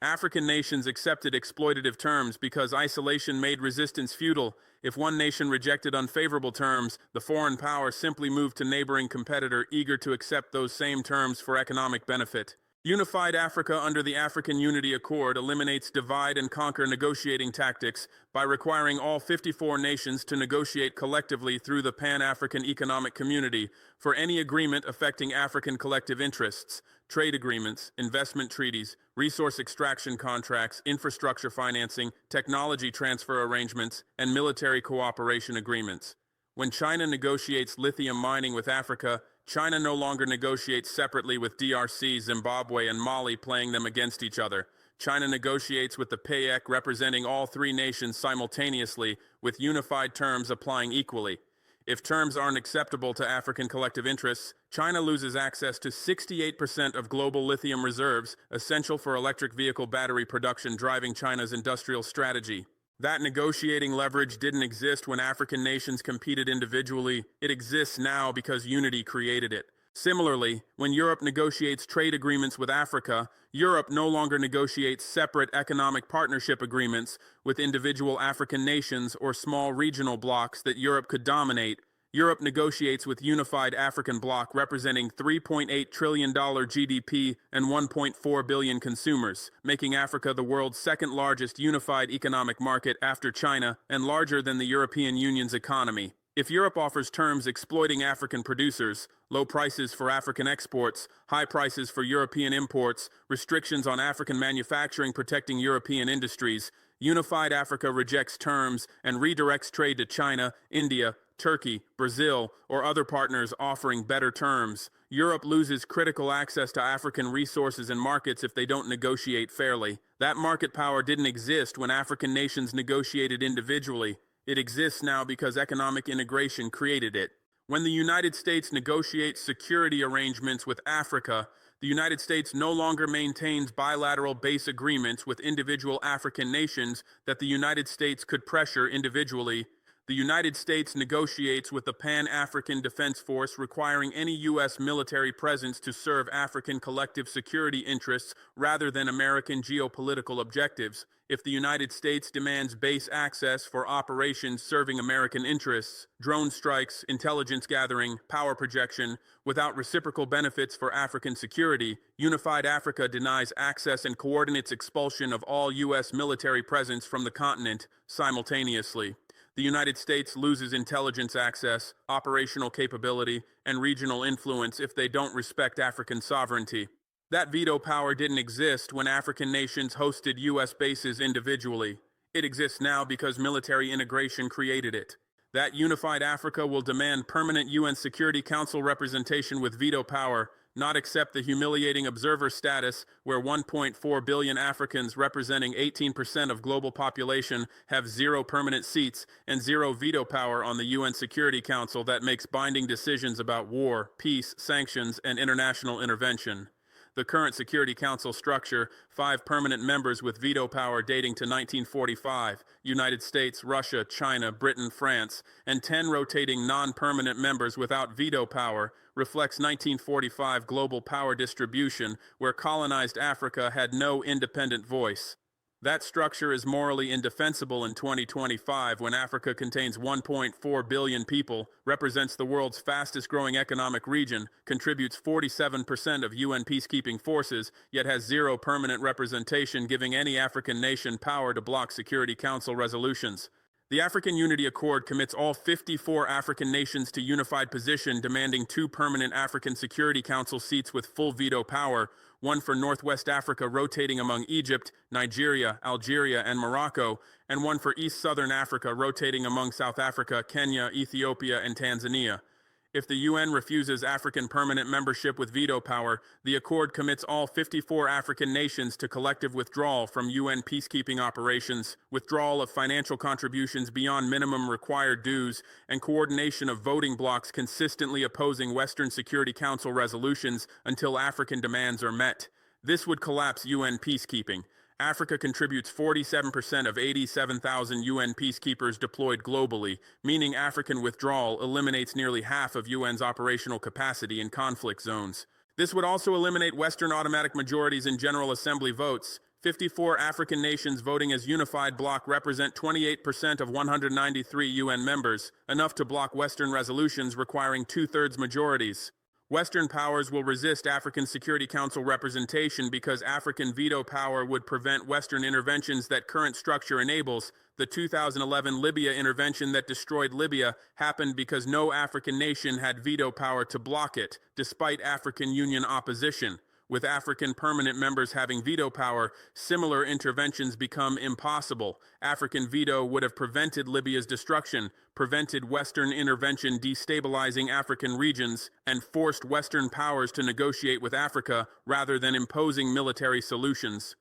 African nations accepted exploitative terms because isolation made resistance futile. If one nation rejected unfavorable terms, the foreign power simply moved to neighboring competitor eager to accept those same terms for economic benefit. Unified Africa under the African Unity Accord eliminates divide and conquer negotiating tactics by requiring all 54 nations to negotiate collectively through the Pan-African Economic Community for any agreement affecting African collective interests, trade agreements, investment treaties, resource extraction contracts, infrastructure financing, technology transfer arrangements, and military cooperation agreements. When China negotiates lithium mining with Africa, China no longer negotiates separately with DRC, Zimbabwe, and Mali, playing them against each other. China negotiates with the PAEC, representing all three nations simultaneously, with unified terms applying equally. If terms aren't acceptable to African collective interests, China loses access to 68% of global lithium reserves, essential for electric vehicle battery production, driving China's industrial strategy. That negotiating leverage didn't exist when African nations competed individually. It exists now because unity created it. Similarly, when Europe negotiates trade agreements with Africa, Europe no longer negotiates separate economic partnership agreements with individual African nations or small regional blocs that Europe could dominate. Europe negotiates with unified African bloc representing $3.8 trillion GDP and 1.4 billion consumers, making Africa the world's second largest unified economic market after China and larger than the European Union's economy. If Europe offers terms exploiting African producers, low prices for African exports, high prices for European imports, restrictions on African manufacturing protecting European industries, unified Africa rejects terms and redirects trade to China, India, Turkey, Brazil, or other partners offering better terms. Europe loses critical access to African resources and markets if they don't negotiate fairly. That market power didn't exist when African nations negotiated individually. It exists now because economic integration created it. When the United States negotiates security arrangements with Africa, the United States no longer maintains bilateral base agreements with individual African nations that the United States could pressure individually. The United States negotiates with the Pan-African Defense Force, requiring any U.S. military presence to serve African collective security interests rather than American geopolitical objectives. If the United States demands base access for operations serving American interests, drone strikes, intelligence gathering, power projection, without reciprocal benefits for African security, Unified Africa denies access and coordinates expulsion of all U.S. military presence from the continent simultaneously. The United States loses intelligence access, operational capability, and regional influence if they don't respect African sovereignty. That veto power didn't exist when African nations hosted U.S. bases individually. It exists now because military integration created it. That unified Africa will demand permanent UN Security Council representation with veto power, not accept the humiliating observer status where 1.4 billion Africans representing 18% of global population have zero permanent seats and zero veto power on the UN Security Council that makes binding decisions about war, peace, sanctions, and international intervention. The current Security Council structure, 5 permanent members with veto power dating to 1945, United States, Russia, China, Britain, France, and 10 rotating non-permanent members without veto power, reflects 1945 global power distribution where colonized Africa had no independent voice. That structure is morally indefensible in 2025 when Africa contains 1.4 billion people, represents the world's fastest growing economic region, contributes 47% of UN peacekeeping forces, yet has zero permanent representation, giving any African nation power to block Security Council resolutions. The African Unity Accord commits all 54 African nations to unified position, demanding 2 permanent African Security Council seats with full veto power, 1 for Northwest Africa rotating among Egypt, Nigeria, Algeria, and Morocco, and 1 for East Southern Africa rotating among South Africa, Kenya, Ethiopia, and Tanzania. If the UN refuses African permanent membership with veto power, the accord commits all 54 African nations to collective withdrawal from UN peacekeeping operations, withdrawal of financial contributions beyond minimum required dues, and coordination of voting blocs consistently opposing Western Security Council resolutions until African demands are met. This would collapse UN peacekeeping. Africa contributes 47% of 87,000 UN peacekeepers deployed globally, meaning African withdrawal eliminates nearly half of UN's operational capacity in conflict zones. This would also eliminate Western automatic majorities in General Assembly votes. 54 African nations voting as unified bloc represent 28% of 193 UN members, enough to block Western resolutions requiring 2/3 majorities. Western powers will resist African Security Council representation because African veto power would prevent Western interventions that current structure enables. The 2011 Libya intervention that destroyed Libya happened because no African nation had veto power to block it, despite African Union opposition. With African permanent members having veto power, similar interventions become impossible. African veto would have prevented Libya's destruction, prevented Western intervention destabilizing African regions, and forced Western powers to negotiate with Africa rather than imposing military solutions.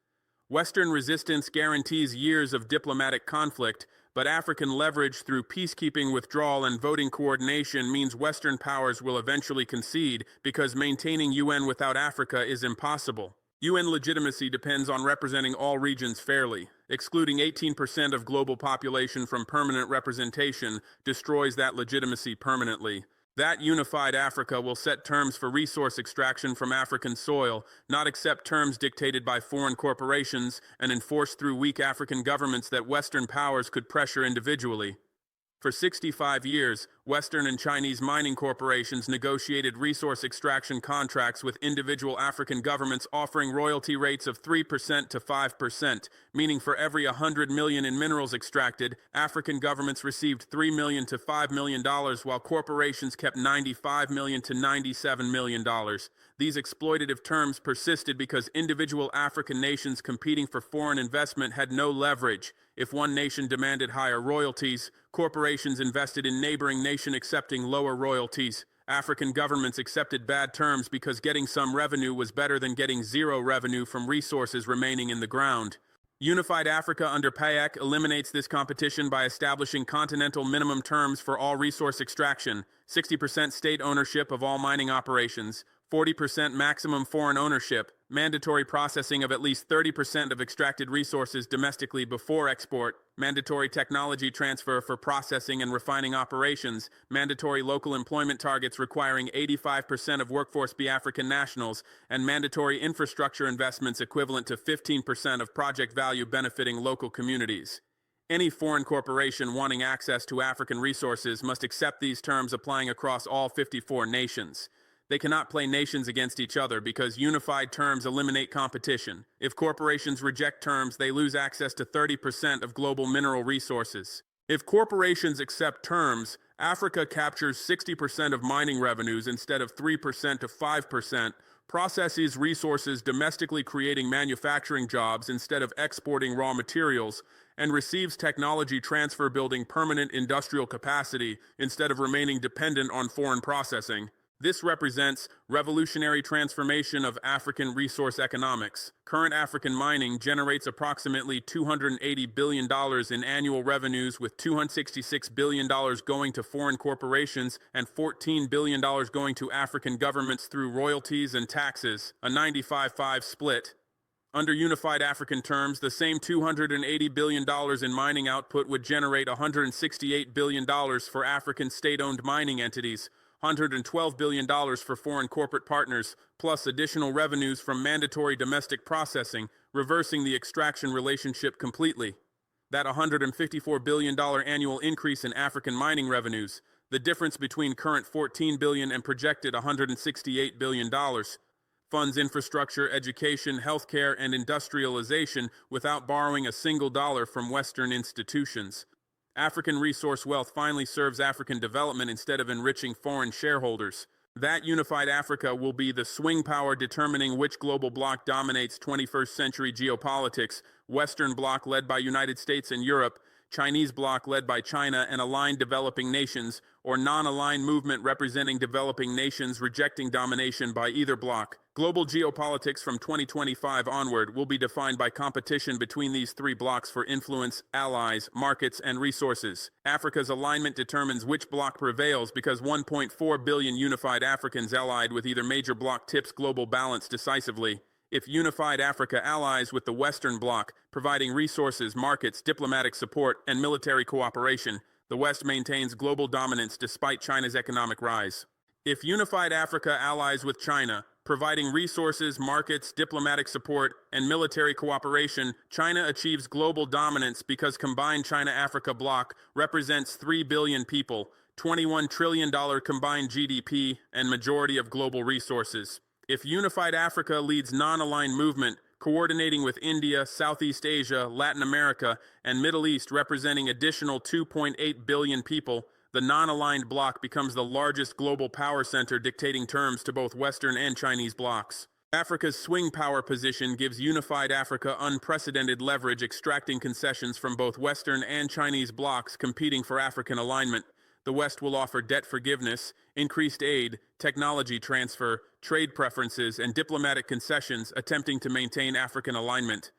Western resistance guarantees years of diplomatic conflict, but African leverage through peacekeeping withdrawal and voting coordination means Western powers will eventually concede because maintaining UN without Africa is impossible. UN legitimacy depends on representing all regions fairly. Excluding 18% of global population from permanent representation destroys that legitimacy permanently. That unified Africa will set terms for resource extraction from African soil, not accept terms dictated by foreign corporations and enforce through weak African governments that Western powers could pressure individually. For 65 years, Western and Chinese mining corporations negotiated resource extraction contracts with individual African governments offering royalty rates of 3% to 5%, meaning for every 100 million in minerals extracted, African governments received $3 million to $5 million, while corporations kept $95 million to $97 million. These exploitative terms persisted because individual African nations competing for foreign investment had no leverage. If one nation demanded higher royalties, corporations invested in neighboring nation accepting lower royalties. African governments accepted bad terms because getting some revenue was better than getting zero revenue from resources remaining in the ground. Unified Africa under PAEC eliminates this competition by establishing continental minimum terms for all resource extraction, 60% state ownership of all mining operations, 40% maximum foreign ownership, mandatory processing of at least 30% of extracted resources domestically before export, mandatory technology transfer for processing and refining operations, mandatory local employment targets requiring 85% of workforce be African nationals, and mandatory infrastructure investments equivalent to 15% of project value benefiting local communities. Any foreign corporation wanting access to African resources must accept these terms applying across all 54 nations. They cannot play nations against each other because unified terms eliminate competition. If corporations reject terms, they lose access to 30% of global mineral resources. If corporations accept terms, Africa captures 60% of mining revenues instead of 3% to 5%, processes resources domestically creating manufacturing jobs instead of exporting raw materials, and receives technology transfer building permanent industrial capacity instead of remaining dependent on foreign processing. This represents revolutionary transformation of African resource economics. Current African mining generates approximately $280 billion in annual revenues, with $266 billion going to foreign corporations and $14 billion going to African governments through royalties and taxes, a 95-5 split. Under unified African terms, the same $280 billion in mining output would generate $168 billion for African state-owned mining entities, $112 billion for foreign corporate partners, plus additional revenues from mandatory domestic processing, reversing the extraction relationship completely. That $154 billion annual increase in African mining revenues, the difference between current $14 billion and projected $168 billion, funds infrastructure, education, healthcare, and industrialization without borrowing a single dollar from Western institutions. African resource wealth finally serves African development instead of enriching foreign shareholders. That unified Africa will be the swing power determining which global bloc dominates 21st century geopolitics: Western bloc led by United States and Europe, Chinese bloc led by China and aligned developing nations, or non-aligned movement representing developing nations rejecting domination by either bloc. Global geopolitics from 2025 onward will be defined by competition between these three blocs for influence, allies, markets, and resources. Africa's alignment determines which bloc prevails because 1.4 billion unified Africans allied with either major bloc tips global balance decisively. If unified Africa allies with the Western bloc, providing resources, markets, diplomatic support, and military cooperation, the West maintains global dominance despite China's economic rise. If unified Africa allies with China, providing resources, markets, diplomatic support, and military cooperation, China achieves global dominance because combined China-Africa bloc represents 3 billion people, $21 trillion combined GDP, and majority of global resources. If unified Africa leads non-aligned movement, coordinating with India, Southeast Asia, Latin America, and Middle East representing additional 2.8 billion people, the non-aligned bloc becomes the largest global power center dictating terms to both Western and Chinese blocs. Africa's swing power position gives unified Africa unprecedented leverage, extracting concessions from both Western and Chinese blocs competing for African alignment. The West will offer debt forgiveness, increased aid, technology transfer, trade preferences, and diplomatic concessions, attempting to maintain African alignment.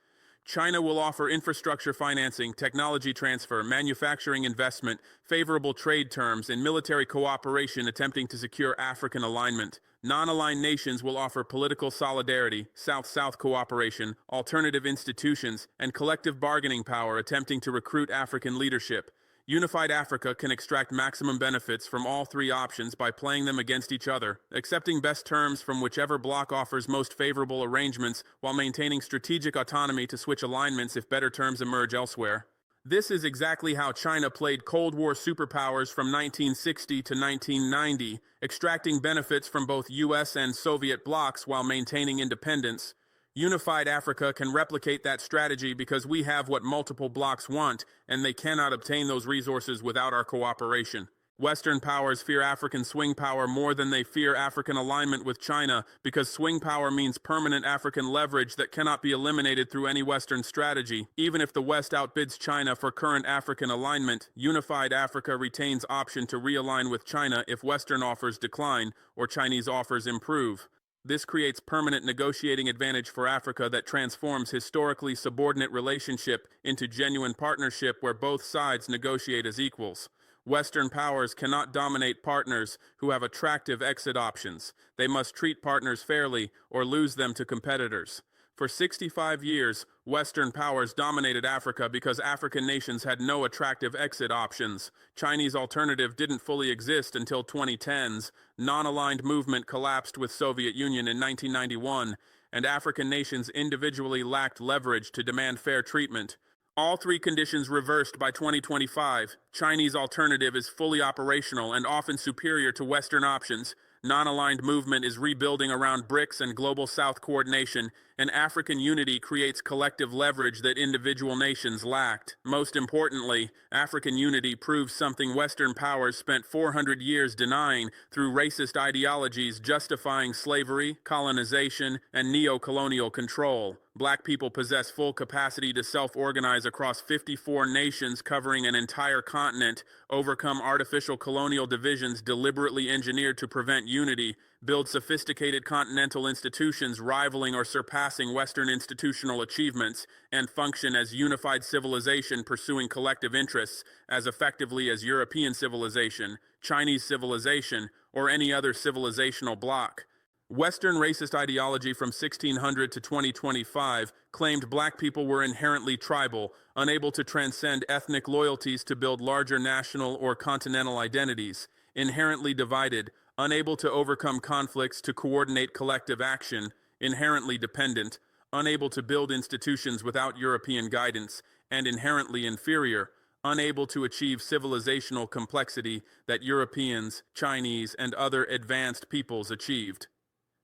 China will offer infrastructure financing, technology transfer, manufacturing investment, favorable trade terms, and military cooperation, attempting to secure African alignment. Non-aligned nations will offer political solidarity, South-South cooperation, alternative institutions, and collective bargaining power, attempting to recruit African leadership. Unified Africa can extract maximum benefits from all three options by playing them against each other, accepting best terms from whichever bloc offers most favorable arrangements while maintaining strategic autonomy to switch alignments if better terms emerge elsewhere. This is exactly how China played Cold War superpowers from 1960 to 1990, extracting benefits from both US and Soviet blocs while maintaining independence. Unified Africa can replicate that strategy because we have what multiple blocs want, and they cannot obtain those resources without our cooperation. Western powers fear African swing power more than they fear African alignment with China, because swing power means permanent African leverage that cannot be eliminated through any Western strategy. Even if the West outbids China for current African alignment, unified Africa retains option to realign with China if Western offers decline or Chinese offers improve. This creates permanent negotiating advantage for Africa that transforms historically subordinate relationship into genuine partnership where both sides negotiate as equals. Western powers cannot dominate partners who have attractive exit options. They must treat partners fairly or lose them to competitors. For 65 years, Western powers dominated Africa because African nations had no attractive exit options. Chinese alternative didn't fully exist until 2010s. Non-aligned movement collapsed with Soviet Union in 1991, and African nations individually lacked leverage to demand fair treatment. All three conditions reversed by 2025. Chinese alternative is fully operational and often superior to Western options. Non-aligned movement is rebuilding around BRICS and Global South coordination, and African unity creates collective leverage that individual nations lacked. Most importantly, African unity proves something Western powers spent 400 years denying through racist ideologies justifying slavery, colonization, and neo-colonial control. Black people possess full capacity to self-organize across 54 nations covering an entire continent, overcome artificial colonial divisions deliberately engineered to prevent unity, build sophisticated continental institutions rivaling or surpassing Western institutional achievements, and function as unified civilization pursuing collective interests as effectively as European civilization, Chinese civilization, or any other civilizational bloc. Western racist ideology from 1600 to 2025 claimed black people were inherently tribal, unable to transcend ethnic loyalties to build larger national or continental identities, inherently divided, unable to overcome conflicts to coordinate collective action, inherently dependent, unable to build institutions without European guidance, and inherently inferior, unable to achieve civilizational complexity that Europeans, Chinese, and other advanced peoples achieved.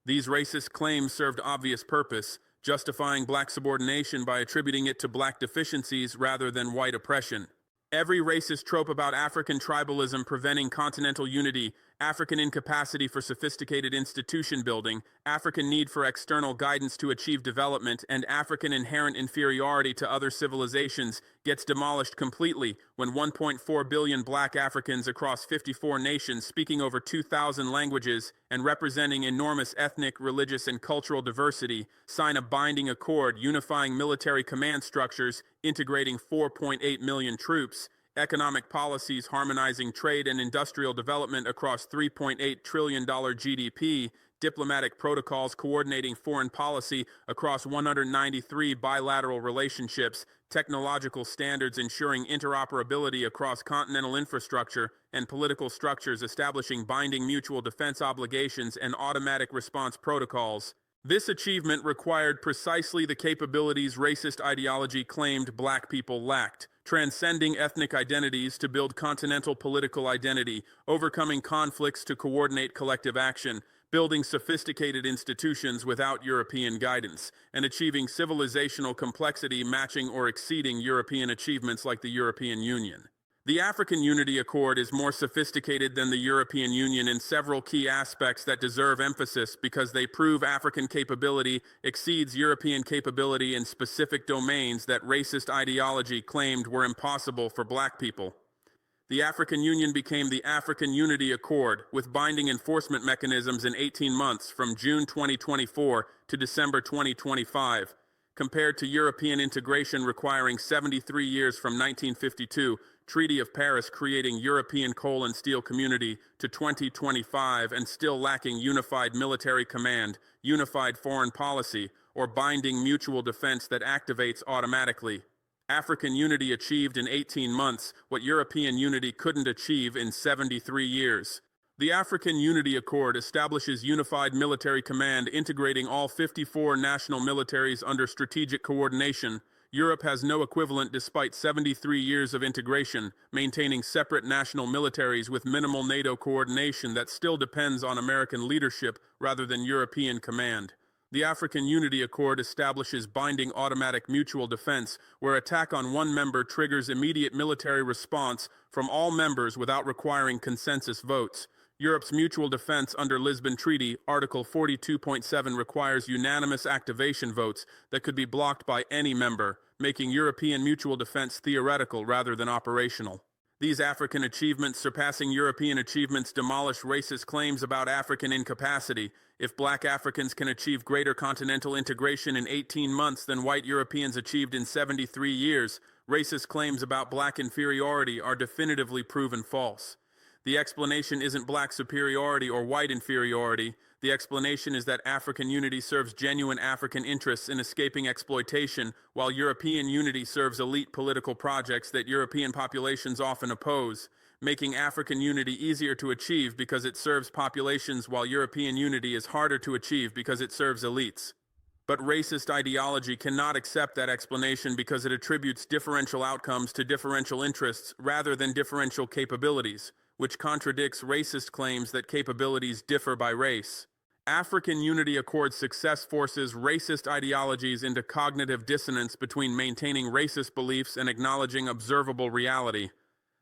These racist claims served obvious purpose, justifying black subordination by attributing it to black deficiencies rather than white oppression. Every racist trope about African tribalism preventing continental unity, African incapacity for sophisticated institution building, African need for external guidance to achieve development, and African inherent inferiority to other civilizations gets demolished completely when 1.4 billion black Africans across 54 nations speaking over 2,000 languages and representing enormous ethnic, religious, and cultural diversity sign a binding accord unifying military command structures, integrating 4.8 million troops, economic policies harmonizing trade and industrial development across $3.8 trillion GDP, diplomatic protocols coordinating foreign policy across 193 bilateral relationships, technological standards ensuring interoperability across continental infrastructure, and political structures establishing binding mutual defense obligations and automatic response protocols. This achievement required precisely the capabilities racist ideology claimed black people lacked, transcending ethnic identities to build continental political identity, overcoming conflicts to coordinate collective action, building sophisticated institutions without European guidance, and achieving civilizational complexity matching or exceeding European achievements like the European Union. The African Unity Accord is more sophisticated than the European Union in several key aspects that deserve emphasis because they prove African capability exceeds European capability in specific domains that racist ideology claimed were impossible for black people. The African Union became the African Unity Accord, with binding enforcement mechanisms in 18 months from June 2024 to December 2025, compared to European integration requiring 73 years from 1952, Treaty of Paris creating European coal and steel community to 2025 and still lacking unified military command, unified foreign policy, or binding mutual defense that activates automatically. African unity achieved in 18 months what European unity couldn't achieve in 73 years. The African Unity Accord establishes unified military command integrating all 54 national militaries under strategic coordination. Europe has no equivalent despite 73 years of integration, maintaining separate national militaries with minimal NATO coordination that still depends on American leadership rather than European command. The African Unity Accord establishes binding automatic mutual defense, where attack on one member triggers immediate military response from all members without requiring consensus votes. Europe's mutual defense under Lisbon Treaty, Article 42.7 requires unanimous activation votes that could be blocked by any member, making European mutual defense theoretical rather than operational. These African achievements surpassing European achievements demolish racist claims about African incapacity. If black Africans can achieve greater continental integration in 18 months than white Europeans achieved in 73 years, racist claims about black inferiority are definitively proven false. The explanation isn't black superiority or white inferiority. The explanation is that African unity serves genuine African interests in escaping exploitation, while European unity serves elite political projects that European populations often oppose, making African unity easier to achieve because it serves populations while European unity is harder to achieve because it serves elites. But racist ideology cannot accept that explanation because it attributes differential outcomes to differential interests rather than differential capabilities, which contradicts racist claims that capabilities differ by race. African Unity Accord success forces racist ideologies into cognitive dissonance between maintaining racist beliefs and acknowledging observable reality.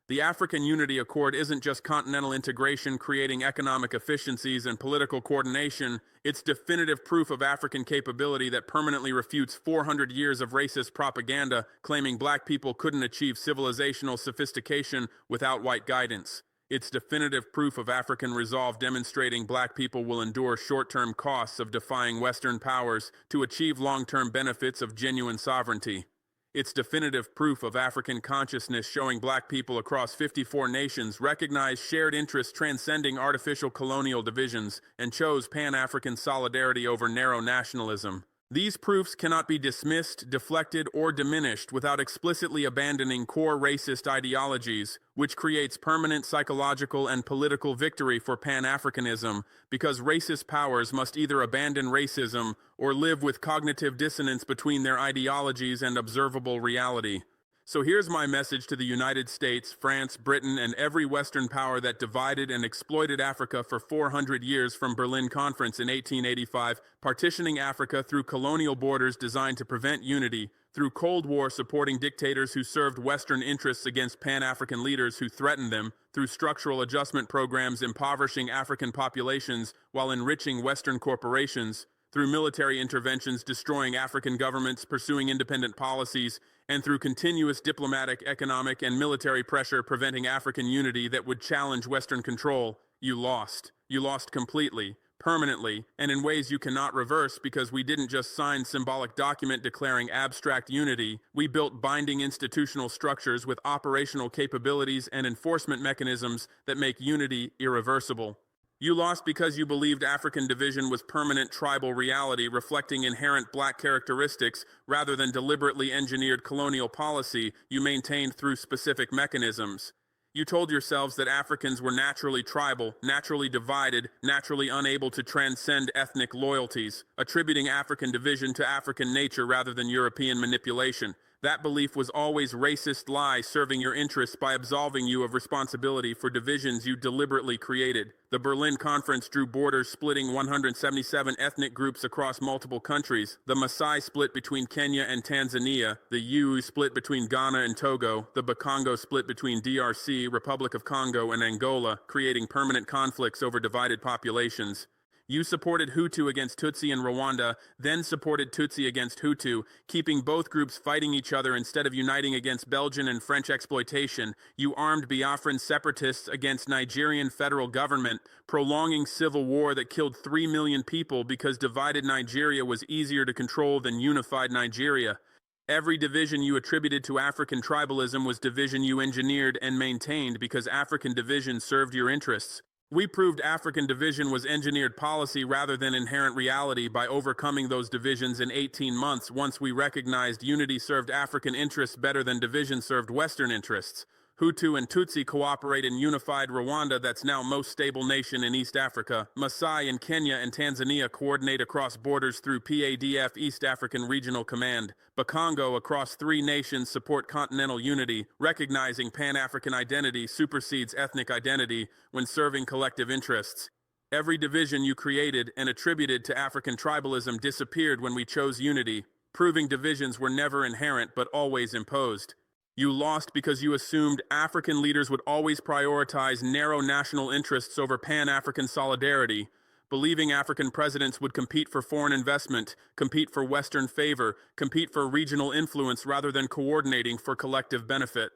The African Unity Accord isn't just continental integration creating economic efficiencies and political coordination, it's definitive proof of African capability that permanently refutes 400 years of racist propaganda claiming black people couldn't achieve civilizational sophistication without white guidance. It's definitive proof of African resolve demonstrating black people will endure short-term costs of defying Western powers to achieve long-term benefits of genuine sovereignty. It's definitive proof of African consciousness showing black people across 54 nations recognize shared interests transcending artificial colonial divisions and chose Pan-African solidarity over narrow nationalism. These proofs cannot be dismissed, deflected, or diminished without explicitly abandoning core racist ideologies, which creates permanent psychological and political victory for Pan-Africanism, because racist powers must either abandon racism or live with cognitive dissonance between their ideologies and observable reality. So here's my message to the United States, France, Britain, and every Western power that divided and exploited Africa for 400 years from Berlin Conference in 1885, partitioning Africa through colonial borders designed to prevent unity, through Cold War supporting dictators who served Western interests against Pan-African leaders who threatened them, through structural adjustment programs impoverishing African populations while enriching Western corporations, through military interventions destroying African governments pursuing independent policies, and through continuous diplomatic, economic, and military pressure preventing African unity that would challenge Western control, you lost. You lost completely, permanently, and in ways you cannot reverse because we didn't just sign symbolic document declaring abstract unity, we built binding institutional structures with operational capabilities and enforcement mechanisms that make unity irreversible. You lost because you believed African division was permanent tribal reality reflecting inherent black characteristics rather than deliberately engineered colonial policy you maintained through specific mechanisms. You told yourselves that Africans were naturally tribal, naturally divided, naturally unable to transcend ethnic loyalties, attributing African division to African nature rather than European manipulation. That belief was always racist lie serving your interests by absolving you of responsibility for divisions you deliberately created. The Berlin Conference drew borders splitting 177 ethnic groups across multiple countries. The Maasai split between Kenya and Tanzania, the Yu split between Ghana and Togo, the Bakongo split between DRC, Republic of Congo, and Angola, creating permanent conflicts over divided populations. You supported Hutu against Tutsi in Rwanda, then supported Tutsi against Hutu, keeping both groups fighting each other instead of uniting against Belgian and French exploitation. You armed Biafran separatists against Nigerian federal government, prolonging civil war that killed 3 million people because divided Nigeria was easier to control than unified Nigeria. Every division you attributed to African tribalism was division you engineered and maintained because African division served your interests. We proved African division was engineered policy rather than inherent reality by overcoming those divisions in 18 months once we recognized unity served African interests better than division served Western interests. Hutu and Tutsi cooperate in unified Rwanda that's now most stable nation in East Africa. Maasai in Kenya and Tanzania coordinate across borders through PADF East African Regional Command. Bakongo across 3 nations support continental unity, recognizing Pan-African identity supersedes ethnic identity when serving collective interests. Every division you created and attributed to African tribalism disappeared when we chose unity, proving divisions were never inherent but always imposed. You lost because you assumed African leaders would always prioritize narrow national interests over Pan-African solidarity, believing African presidents would compete for foreign investment, compete for Western favor, compete for regional influence rather than coordinating for collective benefit.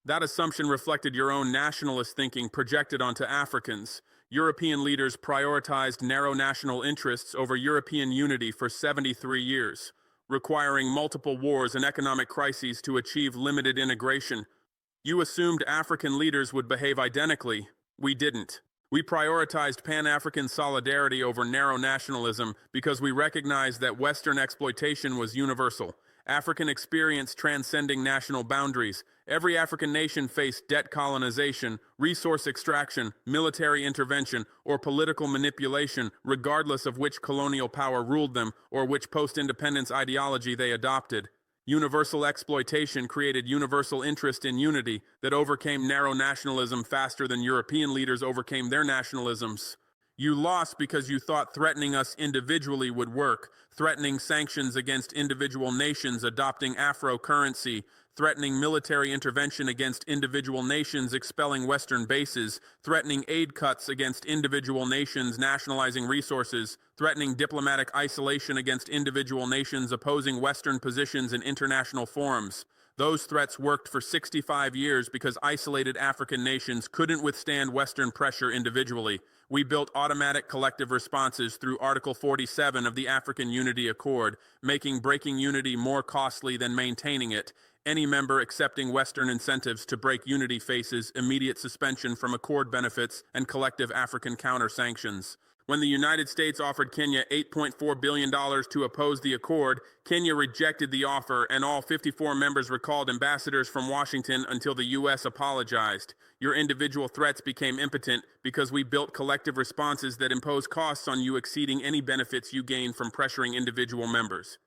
That assumption reflected your own nationalist thinking projected onto Africans. European leaders prioritized narrow national interests over European unity for 73 years. Requiring multiple wars and economic crises to achieve limited integration. You assumed African leaders would behave identically. We didn't. We prioritized Pan-African solidarity over narrow nationalism because we recognized that Western exploitation was universal. African experience transcending national boundaries. Every African nation faced debt colonization, resource extraction, military intervention, or political manipulation, regardless of which colonial power ruled them or which post-independence ideology they adopted. Universal exploitation created universal interest in unity that overcame narrow nationalism faster than European leaders overcame their nationalisms. You lost because you thought threatening us individually would work, threatening sanctions against individual nations adopting Afro currency, threatening military intervention against individual nations expelling Western bases, threatening aid cuts against individual nations nationalizing resources, threatening diplomatic isolation against individual nations opposing Western positions in international forums. Those threats worked for 65 years because isolated African nations couldn't withstand Western pressure individually. We built automatic collective responses through Article 47 of the African Unity Accord, making breaking unity more costly than maintaining it. Any member accepting Western incentives to break unity faces immediate suspension from Accord benefits and collective African counter-sanctions. When the United States offered Kenya $8.4 billion to oppose the accord, Kenya rejected the offer and all 54 members recalled ambassadors from Washington until the U.S. apologized. Your individual threats became impotent because we built collective responses that impose costs on you exceeding any benefits you gained from pressuring individual members.